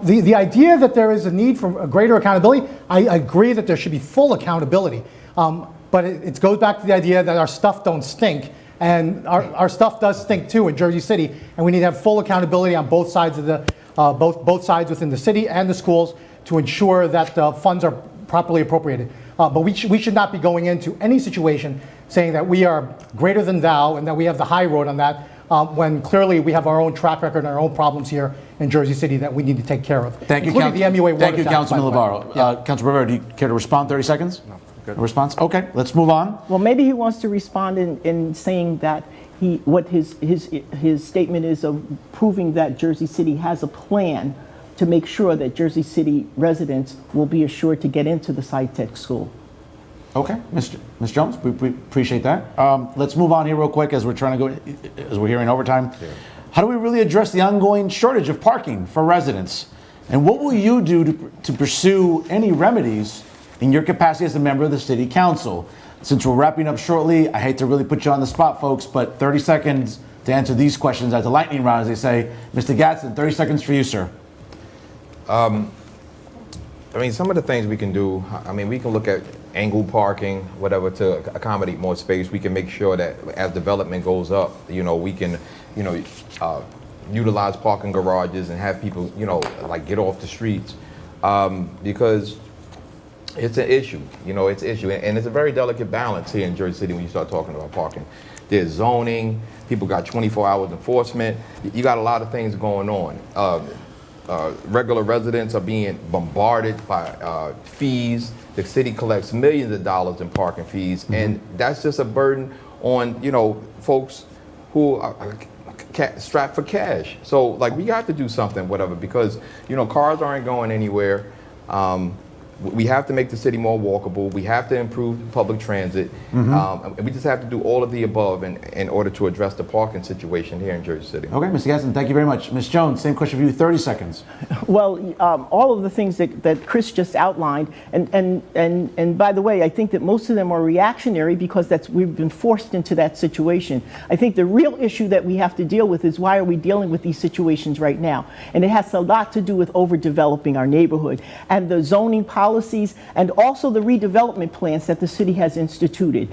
The idea that there is a need for a greater accountability, I agree that there should be full accountability. But it goes back to the idea that our stuff don't stink. And our stuff does stink too in Jersey City, and we need to have full accountability on both sides of the both sides within the city and the schools to ensure that the funds are properly appropriated. But we should not be going into any situation saying that we are greater than thou and that we have the high road on that when clearly we have our own track record and our own problems here in Jersey City that we need to take care of. Thank you, including the MUA water Thank you, tax Councilman pipeline. Navarro. Councilman Rivera, do you care to respond? 30 seconds? No. A response? Okay, let's move on. Well, maybe he wants to respond in saying that what his statement is of proving that Jersey City has a plan to make sure that Jersey City residents will be assured to get into the SciTech school. Okay, Ms. Jones, we appreciate that. Let's move on here real quick as we're trying to go, as we're here in overtime. Yeah. How do we really address the ongoing shortage of parking for residents? And what will you do to pursue any remedies in your capacity as a member of the City Council? Since we're wrapping up shortly, I hate to really put you on the spot, folks, but 30 seconds to answer these questions as a lightning round, as they say. Mr. Gadsden, 30 seconds for you, sir. Some of the things we can do, we can look at angle parking, whatever, to accommodate more space. We can make sure that as development goes up, we can, utilize parking garages and have people, get off the streets. Because it's an issue, it's an issue. And it's a very delicate balance here in Jersey City when you start talking about parking. There's zoning, people got 24 hours enforcement. You got a lot of things going on. Regular residents are being bombarded by fees. The city collects millions of dollars in parking fees. Mm-hmm. And that's just a burden on, folks who are strapped for cash. So we have to do something, whatever, because, cars aren't going anywhere. We have to make the city more walkable. We have to improve public transit. Mm-hmm. And we just have to do all of the above in order to address the parking situation here in Jersey City. Okay, Mr. Gadsden, thank you very much. Ms. Jones, same question for you, 30 seconds. Well, all of the things that Chris just outlined, and by the way, I think that most of them are reactionary because we've been forced into that situation. I think the real issue that we have to deal with is why are we dealing with these situations right now? And it has a lot to do with overdeveloping our neighborhood and the zoning policies and also the redevelopment plans that the city has instituted.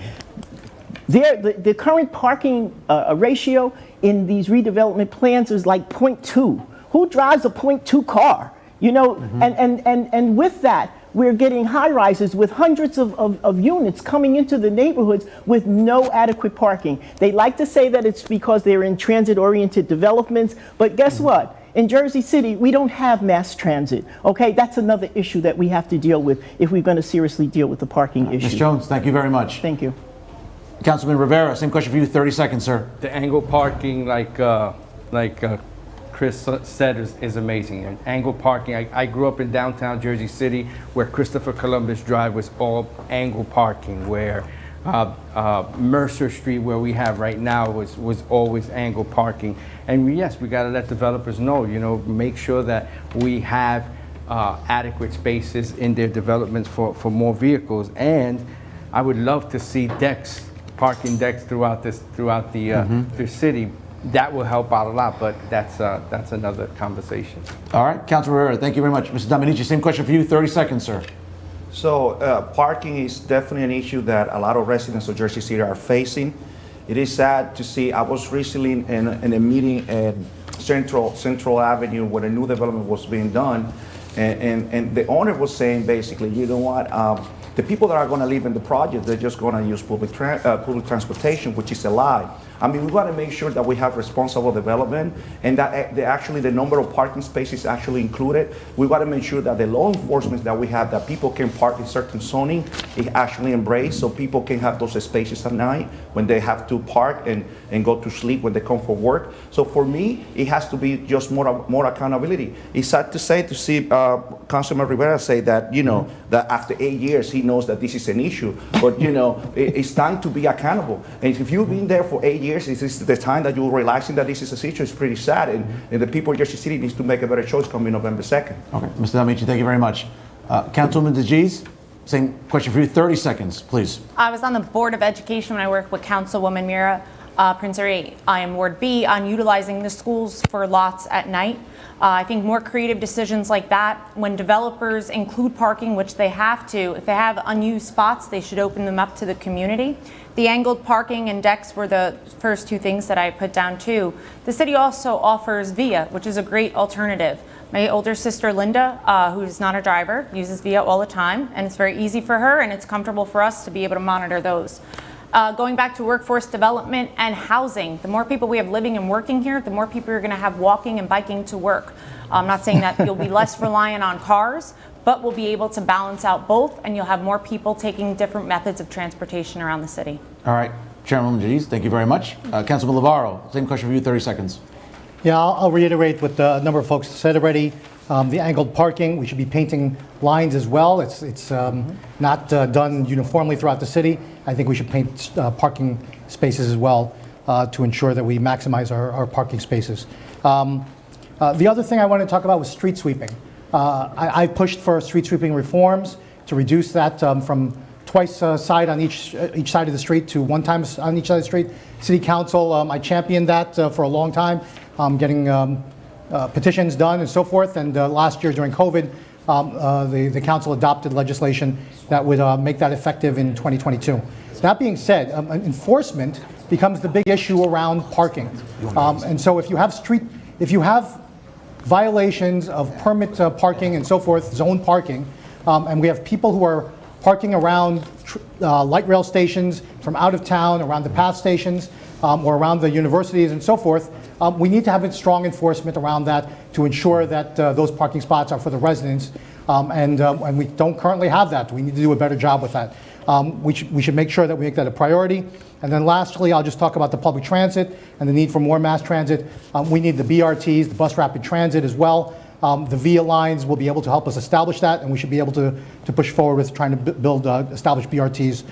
The current parking ratio in these redevelopment plans is like 0.2. Who drives a 0.2 car? Mm-hmm. And with that, we're getting high rises with hundreds of units coming into the neighborhoods with no adequate parking. They like to say that it's because they're in transit-oriented developments, but guess what? In Jersey City, we don't have mass transit, okay? That's another issue that we have to deal with if we're going to seriously deal with the parking issue. Ms. Jones, thank you very much. Thank you. Councilman Rivera, same question for you, 30 seconds, sir. The angle parking, Chris said is amazing. And angled parking, I grew up in downtown Jersey City where Christopher Columbus Drive was all angled parking, where Mercer Street, where we have right now, was always angled parking. And yes, we got to let developers know, make sure that we have adequate spaces in their developments for more vehicles. And I would love to see parking decks throughout the city. That will help out a lot, but that's another conversation. All right, Councilor Rivera, thank you very much. Mr. Dominici, same question for you, 30 seconds, sir. So parking is definitely an issue that a lot of residents of Jersey City are facing. It is sad to see. I was recently in a meeting at Central Avenue where a new development was being done, and the owner was saying basically, you know what, the people that are going to live in the project, they're just going to use public transportation, which is a lie. I mean, we got to make sure that we have responsible development and that the number of parking spaces actually included. We got to make sure that the law enforcement that we have, that people can park in certain zoning, is actually embraced, so people can have those spaces at night when they have to park and go to sleep when they come for work. So for me, it has to be just more accountability. It's sad to see Councilman Rivera say that, that after 8 years, he knows that this is an issue, but it's time to be accountable. And if you've been there for 8 years, this is the time that you're realizing that this is a issue. It's pretty sad, and the people of Jersey City needs to make a better choice coming November 2nd. Okay, Mr. Dominici, thank you very much. Councilwoman DeGise, same question for you, 30 seconds, please. I was on the Board of Education when I worked with Councilwoman Mira Prince Ray. I am Ward B on utilizing the schools for lots at night. I think more creative decisions like that, when developers include parking, which they have to, if they have unused spots, they should open them up to the community. The angled parking and decks were the first two things that I put down too. The city also offers VIA, which is a great alternative. My older sister Linda, who's not a driver, uses VIA all the time, and it's very easy for her and it's comfortable for us to be able to monitor those. Going back to workforce development and housing, the more people we have living and working here, the more people you're going to have walking and biking to work. I'm not saying that you'll be less reliant on cars, but we'll be able to balance out both, and you'll have more people taking different methods of transportation around the city. All right, Chairman DeGise, thank you very much. Councilman Navarro, same question for you, 30 seconds. Yeah, I'll reiterate what a number of folks said already. The angled parking, we should be painting lines as well. It's not done uniformly throughout the city. I think we should paint parking spaces as well to ensure that we maximize our parking spaces. The other thing I wanted to talk about was street sweeping. I pushed for street sweeping reforms to reduce that from twice a side on each side of the street to one time on each side of the street. City Council, I championed that for a long time, getting petitions done and so forth. And last year during COVID, the council adopted legislation that would make that effective in 2022. That being said, enforcement becomes the big issue around parking. And so if you have violations of permit parking and so forth, zone parking, and we have people who are parking around light rail stations from out of town, around the PATH stations, or around the universities and so forth, we need to have strong enforcement around that to ensure that those parking spots are for the residents, and we don't currently have that. We need to do a better job with that. We should make sure that we make that a priority. And then lastly, I'll just talk about the public transit and the need for more mass transit. We need the BRTs, the bus rapid transit as well. The VIA lines will be able to help us establish that, and we should be able to push forward with trying to establish BRTs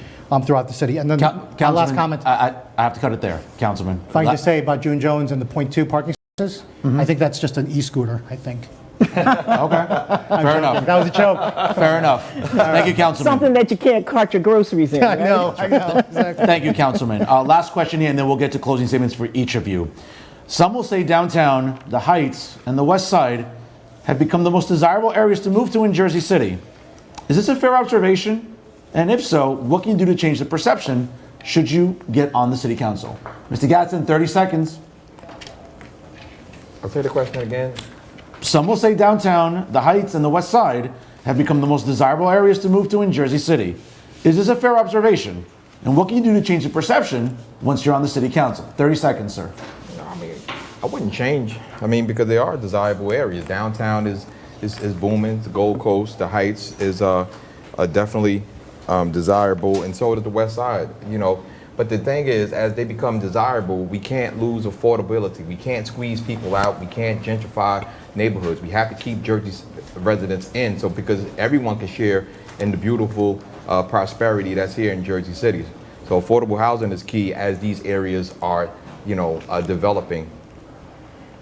throughout the city. And then my last comment. I have to cut it there, Councilman. If I can just say about June Jones and the .2 parking spaces, I think that's just an e-scooter, I think. Okay, fair enough. That was a joke. Fair enough. Thank you, Councilman. Something that you can't cart your groceries in. I know, exactly. Thank you, Councilman. Last question here, and then we'll get to closing statements for each of you. Some will say downtown, the Heights, and the West Side have become the most desirable areas to move to in Jersey City. Is this a fair observation? And if so, what can you do to change the perception should you get on the City Council? Mr. Gadsden, 30 seconds. I'll say the question again. Some will say downtown, the Heights, and the West Side have become the most desirable areas to move to in Jersey City. Is this a fair observation? And what can you do to change the perception once you're on the City Council? 30 seconds, sir. I wouldn't change. Because they are desirable areas. Downtown is booming. The Gold Coast, the Heights is definitely desirable, and so does the West Side. But the thing is, as they become desirable, we can't lose affordability. We can't squeeze people out. We can't gentrify neighborhoods. We have to keep Jersey residents in, so because everyone can share in the beautiful prosperity that's here in Jersey City. So affordable housing is key as these areas are, developing.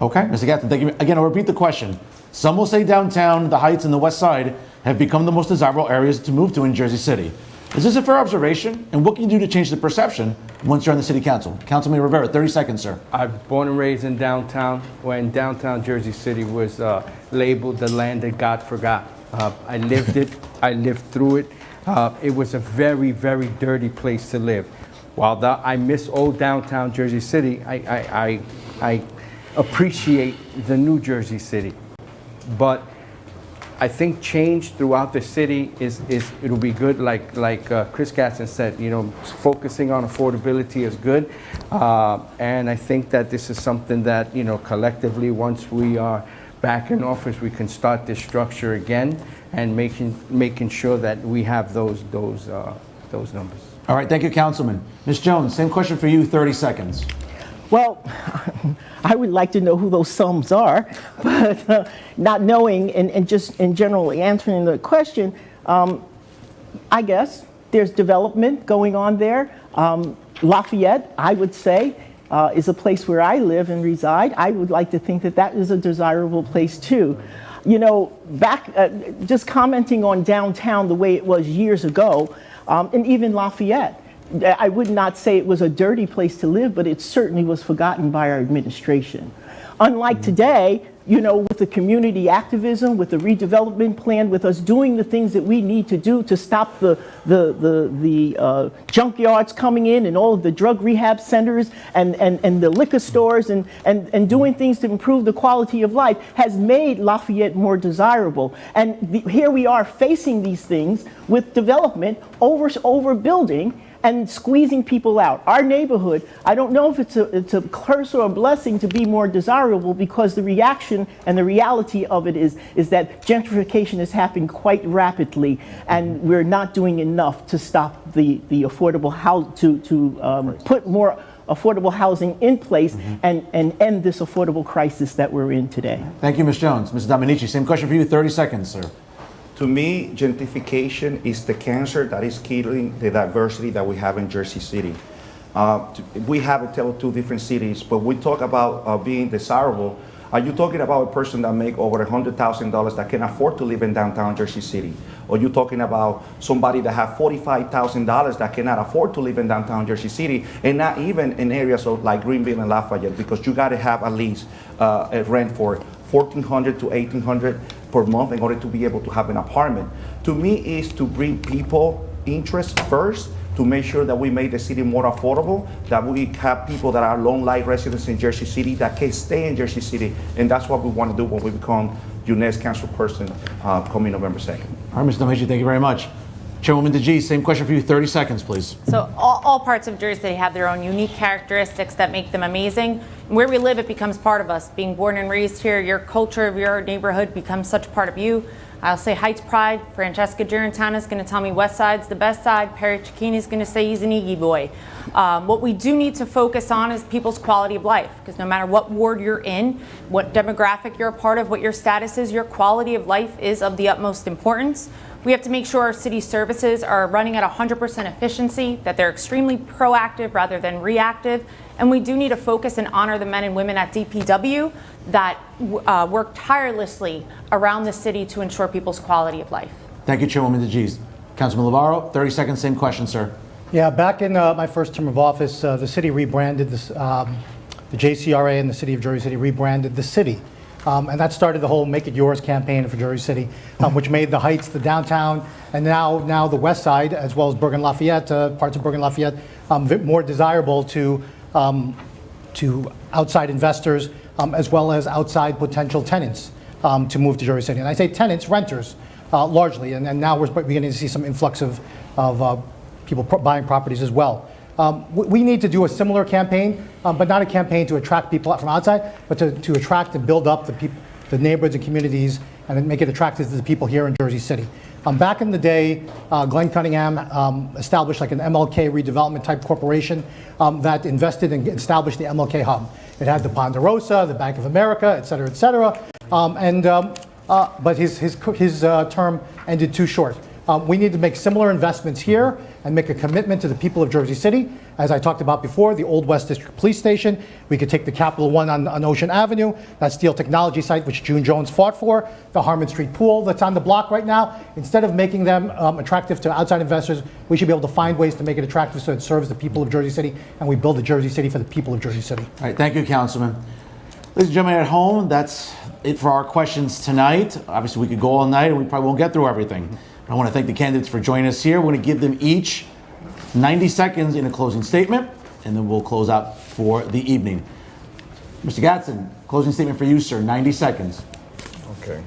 Okay, Mr. Gadsden, thank you. Again, I'll repeat the question. Some will say downtown, the Heights, and the West Side have become the most desirable areas to move to in Jersey City. Is this a fair observation? And what can you do to change the perception once you're on the City Council? Councilman Rivera, 30 seconds, sir. I was born and raised in downtown, when downtown Jersey City was labeled the land that God forgot. I lived it. I lived through it. It was a very, very dirty place to live. While I miss old downtown Jersey City, I appreciate the new Jersey City. But I think change throughout the city it'll be good. Like Chris Gadsden said, focusing on affordability is good, and I think that this is something that collectively, once we are back in office, we can start this structure again and making sure that we have those numbers. All right, thank you, Councilman. Ms. Jones, same question for you, 30 seconds. Well, I would like to know who those sums are, but not knowing and just in general answering the question, I guess there's development going on there. Lafayette, I would say, is a place where I live and reside. I would like to think that that is a desirable place too. Back, just commenting on downtown the way it was years ago, and even Lafayette, I would not say it was a dirty place to live, but it certainly was forgotten by our administration. Unlike today, with the community activism, with the redevelopment plan, with us doing the things that we need to do to stop the junkyards coming in and all of the drug rehab centers and the liquor stores and doing things to improve the quality of life has made Lafayette more desirable. And here we are facing these things with development, overbuilding, and squeezing people out. Our neighborhood, I don't know if it's a curse or a blessing to be more desirable, because the reaction and the reality of it is that gentrification is happening quite rapidly, and we're not doing enough to stop the affordable house, to put more affordable housing in place and end this affordable crisis that we're in today. Thank you, Ms. Jones. Mr. Dominici, same question for you, 30 seconds, sir. To me, gentrification is the cancer that is killing the diversity that we have in Jersey City. We have two different cities, but we talk about being desirable. Are you talking about a person that make over $100,000 that can afford to live in downtown Jersey City? Or you talking about somebody that have $45,000 that cannot afford to live in downtown Jersey City, and not even in areas like Greenville and Lafayette, because you got to have at least a rent for $1,400 to $1,800 per month in order to be able to have an apartment. To me, is to bring people interest first, to make sure that we make the city more affordable, that we have people that are long-life residents in Jersey City that can stay in Jersey City, and that's what we want to do when we become your next council person coming November 2nd. All right, Mr. Dominici, thank you very much. Chairwoman DeGise, same question for you, 30 seconds, please. So all parts of Jersey City have their own unique characteristics that make them amazing. And where we live, it becomes part of us. Being born and raised here, your culture of your neighborhood becomes such part of you. I'll say Heights pride. Francesca Girantana is going to tell me West Side's the best side. Perry Cicchini is going to say he's an Iggy boy. What we do need to focus on is people's quality of life, because no matter what ward you're in, what demographic you're a part of, what your status is, your quality of life is of the utmost importance. We have to make sure our city services are running at 100% efficiency, that they're extremely proactive rather than reactive. And we do need to focus and honor the men and women at DPW that work tirelessly around the city to ensure people's quality of life. Thank you, Chairwoman DeGise. Councilman Navarro, 30 seconds, same question, sir. Yeah, back in my first term of office, the city rebranded this, the JCRA and the city of Jersey City rebranded the city. And that started the whole Make It Yours campaign for Jersey City, which made the Heights, the downtown, and now the West Side, as well as Bergen Lafayette, parts of Bergen Lafayette, more desirable to outside investors, as well as outside potential tenants to move to Jersey City. And I say tenants, renters, largely, and now we're beginning to see some influx of people buying properties as well. We need to do a similar campaign, but not a campaign to attract people from outside, but to attract and build up the neighborhoods and communities and make it attractive to the people here in Jersey City. Back in the day, Glenn Cunningham established like an MLK redevelopment type corporation that invested and established the MLK hub. It had the Ponderosa, the Bank of America, et cetera, et cetera. But his term ended too short. We need to make similar investments here and make a commitment to the people of Jersey City. As I talked about before, the Old West District Police Station. We could take the Capital One on Ocean Avenue, that steel technology site which June Jones fought for, the Harmon Street pool that's on the block right now. Instead of making them attractive to outside investors, we should be able to find ways to make it attractive so it serves the people of Jersey City, and we build a Jersey City for the people of Jersey City. All right, thank you, Councilman. Ladies and gentlemen at home, that's it for our questions tonight. Obviously, we could go all night and we probably won't get through everything. I want to thank the candidates for joining us here. We're going to give them each 90 seconds in a closing statement, and then we'll close out for the evening. Mr. Gadsden, closing statement for you, sir, 90 seconds. Okay.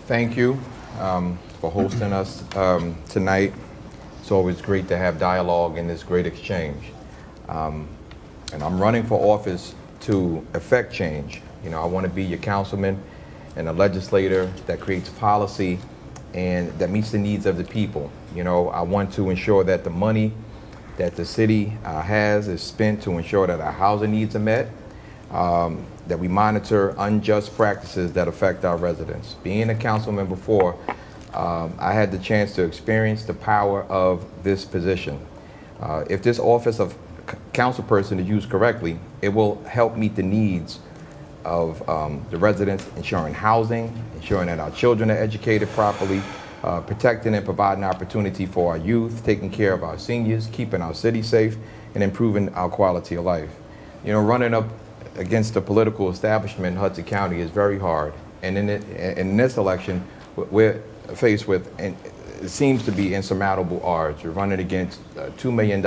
Thank you for hosting us tonight. It's always great to have dialogue and this great exchange. And I'm running for office to effect change. You know, I want to be your councilman and a legislator that creates policy and that meets the needs of the people. You know, I want to ensure that the money that the city has is spent to ensure that our housing needs are met, that we monitor unjust practices that affect our residents. Being a councilman before, I had the chance to experience the power of this position. If this office of councilperson is used correctly, it will help meet the needs of the residents, ensuring housing, ensuring that our children are educated properly, protecting and providing opportunity for our youth, taking care of our seniors, keeping our city safe, and improving our quality of life. You know, running up against the political establishment in Hudson County is very hard. And in this election, we're faced with, and it seems to be insurmountable odds. We're running against $2 million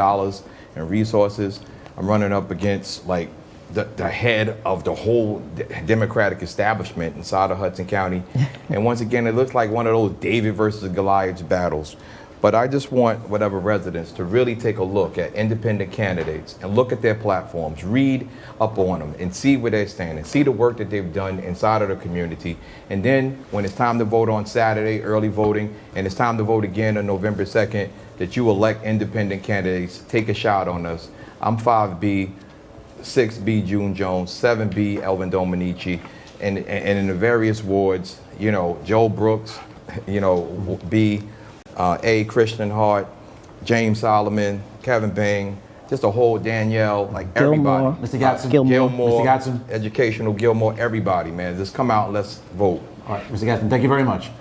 in resources. I'm running up against like the head of the whole Democratic establishment inside of Hudson County. And once again, it looks like one of those David versus Goliath battles. But I just want whatever residents to really take a look at independent candidates and look at their platforms, read up on them and see where they're standing, see the work that they've done inside of the community. And then when it's time to vote on Saturday, early voting, and it's time to vote again on November 2nd, that you elect independent candidates, take a shot on us. I'm 5B, 6B June Jones, 7B Elvin Dominici, and in the various wards, you know, Joe Brooks, you know, B, A Christian Hart, James Solomon, Kevin Bing, just a whole Danielle, like Gilmore. Mr. everybody. Gadsden. Gilmore, Mr. Gadsden. Educational Gilmore, everybody, man. Just come out and let's vote. All right, Mr. Gadsden, thank you very much.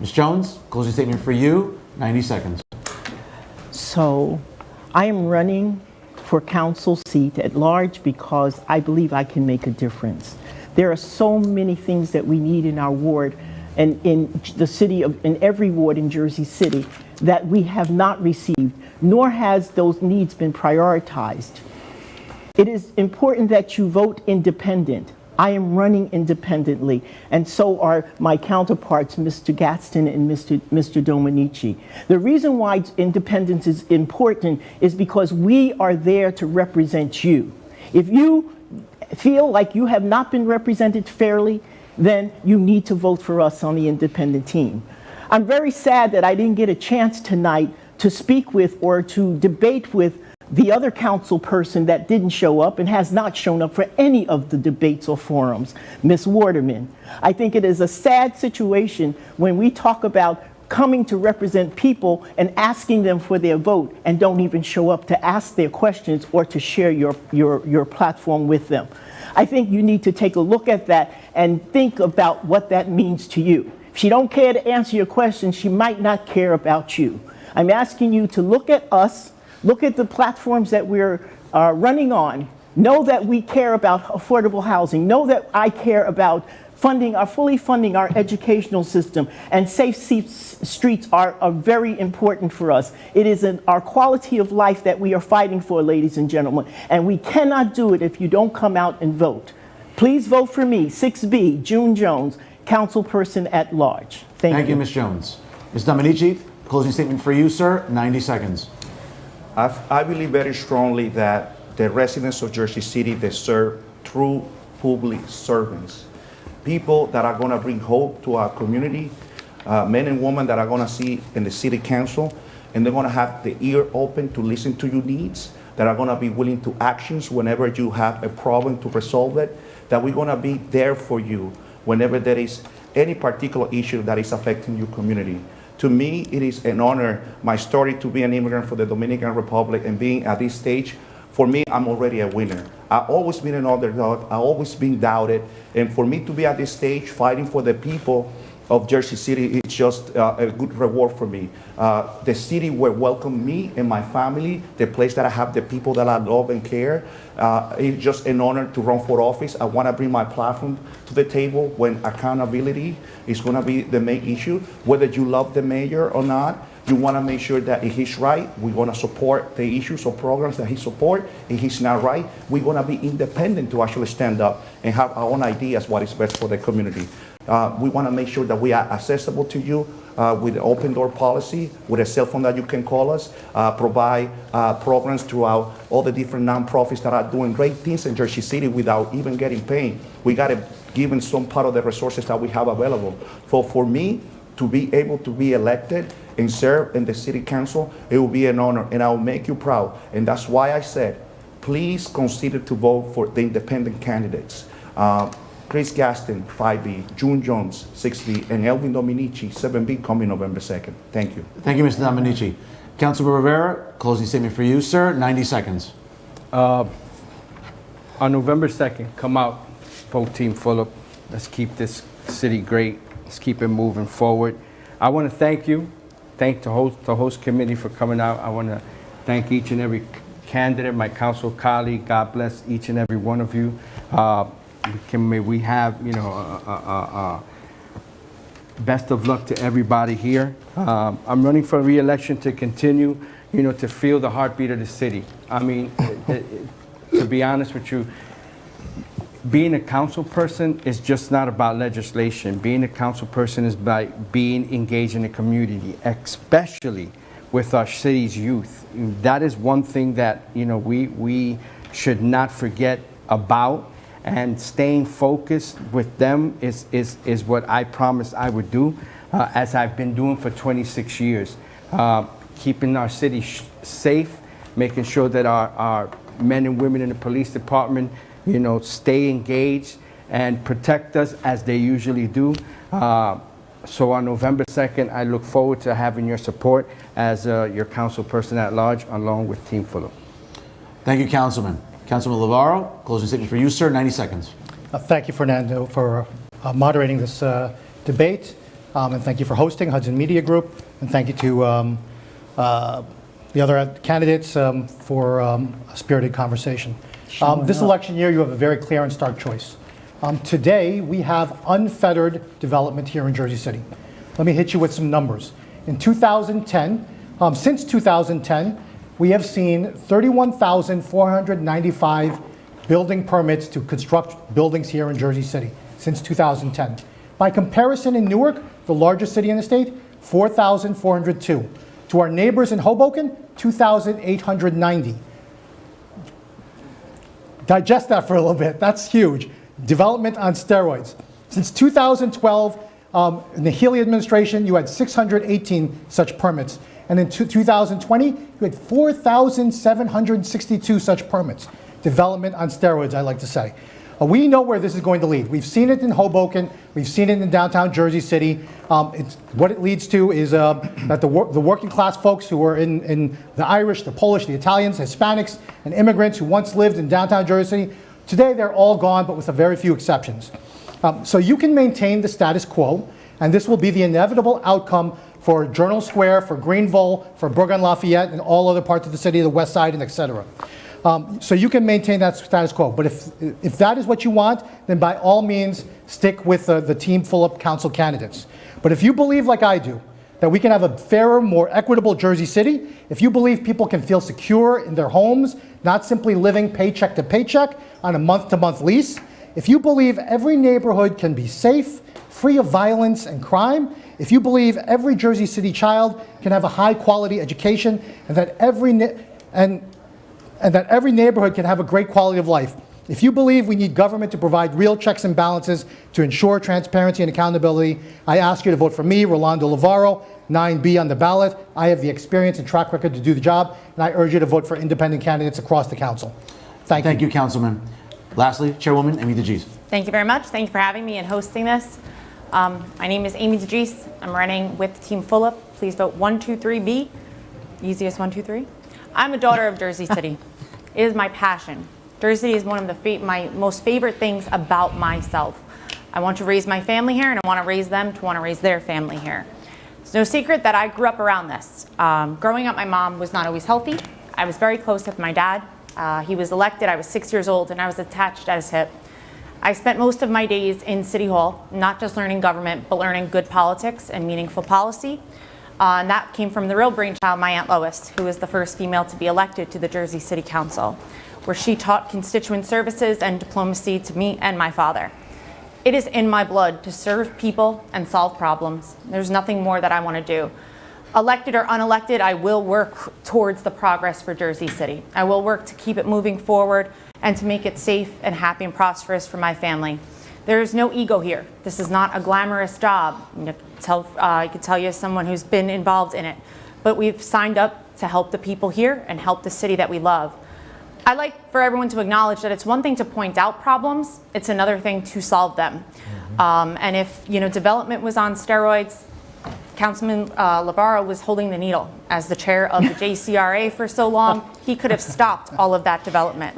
Ms. Jones, closing statement for you, 90 seconds. So I am running for council seat at large because I believe I can make a difference. There are so many things that we need in our ward and in the city of, in every ward in Jersey City that we have not received, nor has those needs been prioritized. It is important that you vote independent. I am running independently, and so are my counterparts, Mr. Gadsden and Mr. Dominici. The reason why independence is important is because we are there to represent you. If you feel like you have not been represented fairly, then you need to vote for us on the independent team. I'm very sad that I didn't get a chance tonight to speak with or to debate with the other council person that didn't show up and has not shown up for any of the debates or forums, Ms. Waterman. I think it is a sad situation when we talk about coming to represent people and asking them for their vote and don't even show up to ask their questions or to share your platform with them. I think you need to take a look at that and think about what that means to you. If she don't care to answer your question, she might not care about you. I'm asking you to look at us, look at the platforms that we're running on. Know that we care about affordable housing. Know that I care about fully funding our educational system, and safe streets are very important for us. It is our quality of life that we are fighting for, ladies and gentlemen, and we cannot do it if you don't come out and vote. Please vote for me, 6B, June Jones, councilperson at large. Thank you. Ms. Jones. Ms. Dominici, closing statement for you, sir, 90 seconds. I believe very strongly that the residents of Jersey City deserve true public servants, people that are going to bring hope to our community. men and women that are going to see in the city council, and they're going to have the ear open to listen to your needs, that are going to be willing to actions whenever you have a problem to resolve it, that we're going to be there for you whenever there is any particular issue that is affecting your community. To me, it is an honor, my story to be an immigrant for the Dominican Republic and being at this stage. For me, I'm already a winner. I've always been an underdog. I've always been doubted. And for me to be at this stage fighting for the people of Jersey City, it's just a good reward for me. The city will welcome me and my family, the place that I have the people that I love and care. It's just an honor to run for office. I want to bring my platform to the table when accountability is going to be the main issue. Whether you love the mayor or not, you want to make sure that if he's right, we're going to support the issues or programs that he supports. If he's not right, we're going to be independent to actually stand up and have our own ideas what is best for the community. We want to make sure that we are accessible to you with the open door policy, with a cell phone that you can call us, provide programs throughout all the different nonprofits that are doing great things in Jersey City without even getting paid. We got to give them some part of the resources that we have available. For me to be able to be elected and serve in the city council, it will be an honor, and I will make you proud. And that's why I said, please consider to vote for the independent candidates. Chris Gadsden, 5B, June Jones, 6B, and Elvin Dominici, 7B, coming November 2nd. Thank you. Thank you, Mr. Dominici. Councilman Rivera, closing statement for you, sir. 90 seconds. On November 2nd, come out, vote Team Fulop. Let's keep this city great. Let's keep it moving forward. I want to thank you. Thank the host committee for coming out. I want to thank each and every candidate, my council colleague. God bless each and every one of you. May we have, best of luck to everybody here. I'm running for re-election to continue, to feel the heartbeat of the city. I mean, to be honest with you, being a council person is just not about legislation. Being a council person is about being engaged in the community, especially with our city's youth. That is one thing that we should not forget about. And staying focused with them is what I promised I would do, as I've been doing for 26 years. Keeping our city safe, making sure that our men and women in the police department, stay engaged and protect us as they usually do. So on November 2nd, I look forward to having your support as your council person at large, along with Team Fulop. Thank you, Councilman. Councilman Lavarro, closing statement for you, sir. 90 seconds. Thank you, Fernando, for moderating this debate, and thank you for hosting Hudson Media Group, and thank you to the other candidates for a spirited conversation. This election year, you have a very clear and stark choice. Today, we have unfettered development here in Jersey City. Let me hit you with some numbers. In 2010, since 2010, we have seen 31,495 building permits to construct buildings here in Jersey City since 2010. By comparison, in Newark, the largest city in the state, 4,402. To our neighbors in Hoboken, 2,890. Digest that for a little bit. That's huge. Development on steroids. Since 2012, in the Healy administration, you had 618 such permits. And in 2020, you had 4,762 such permits. Development on steroids, I like to say. We know where this is going to lead. We've seen it in Hoboken. We've seen it in downtown Jersey City. What it leads to is that the working class folks who are in the Irish, the Polish, the Italians, Hispanics, and immigrants who once lived in downtown Jersey City, today they're all gone, but with a very few exceptions. So you can maintain the status quo, and this will be the inevitable outcome for Journal Square, for Greenville, for Bourgogne-Lafayette, and all other parts of the city, the West Side, and et cetera. So you can maintain that status quo. But if that is what you want, then by all means, stick with the Team Fulop council candidates. But if you believe, like I do, that we can have a fairer, more equitable Jersey City, if you believe people can feel secure in their homes, not simply living paycheck to paycheck on a month-to-month lease, if you believe every neighborhood can be safe, free of violence and crime, if you believe every Jersey City child can have a high-quality education, and that every neighborhood can have a great quality of life, If you believe we need government to provide real checks and balances to ensure transparency and accountability, I ask you to vote for me, Rolando Lavarro, 9B on the ballot. I have the experience and track record to do the job, and I urge you to vote for independent candidates across the council. Thank you, Councilman. Lastly, Chairwoman Amy DeGise. Thank you very much. Thank you for having me and hosting this. My name is Amy DeGise. I'm running with Team Fulop. Please vote 123B. Easiest 1, 2, 3. I'm a daughter of Jersey City. It is my passion. Jersey City is one of my most favorite things about myself. I want to raise my family here, and I want to raise them to want to raise their family here. It's no secret that I grew up around this. Growing up, my mom was not always healthy. I was very close with my dad. He was elected. I was 6 years old, and I was attached at his hip. I spent most of my days in City Hall, not just learning government, but learning good politics and meaningful policy. And that came from the real brainchild, my Aunt Lois, who was the first female to be elected to the Jersey City Council, where she taught constituent services and diplomacy to me and my father. It is in my blood to serve people and solve problems. There's nothing more that I want to do. Elected or unelected, I will work towards the progress for Jersey City. I will work to keep it moving forward and to make it safe and happy and prosperous for my family. There is no ego here. This is not a glamorous job. I could tell you as someone who's been involved in it. But we've signed up to help the people here and help the city that we love. I like for everyone to acknowledge that it's one thing to point out problems, it's another thing to solve them. And if development was on steroids, Councilman Lavarro was holding the needle. As the chair of the JCRA for so long, he could have stopped all of that development.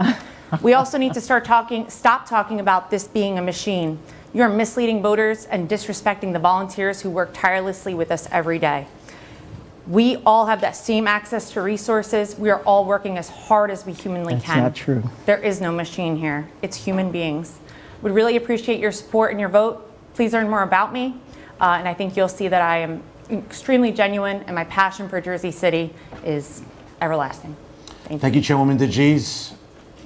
We also need to stop talking about this being a machine. You are misleading voters and disrespecting the volunteers who work tirelessly with us every day. We all have that same access to resources. We are all working as hard as we humanly can. That's not true. There is no machine here. It's human beings. Would really appreciate your support and your vote. Please learn more about me. And I think you'll see that I am extremely genuine and my passion for Jersey City is everlasting. Thank you, Chairwoman DeGise.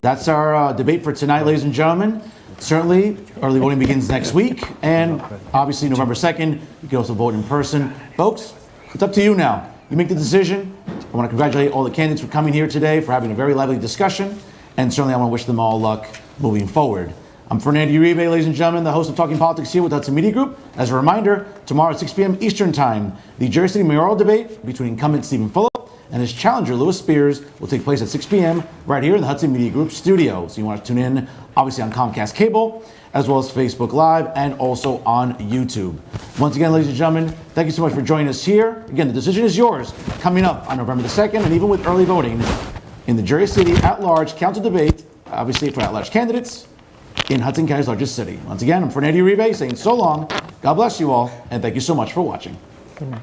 That's our debate for tonight, ladies and gentlemen. Certainly, early voting begins next week. And obviously, November 2nd, you can also vote in person. Folks, it's up to you now. You make the decision. I want to congratulate all the candidates for coming here today, for having a very lively discussion. And certainly, I want to wish them all luck moving forward. I'm Fernando Uribe, ladies and gentlemen, the host of Talking Politics here with Hudson Media Group. As a reminder, tomorrow at 6 p.m. Eastern Time, the Jersey City mayoral debate between incumbent Stephen Fulop and his challenger, Louis Spears, will take place at 6 p.m. right here in the Hudson Media Group studio. So you want to tune in, obviously, on Comcast Cable, as well as Facebook Live, and also on YouTube. Once again, ladies and gentlemen, thank you so much for joining us here. Again, the decision is yours coming up on November the 2nd, and even with early voting in the Jersey City at-large council debate, obviously for at-large candidates, in Hudson County's largest city. Once again, I'm Fernando Uribe saying so long, God bless you all, and thank you so much for watching. Good night.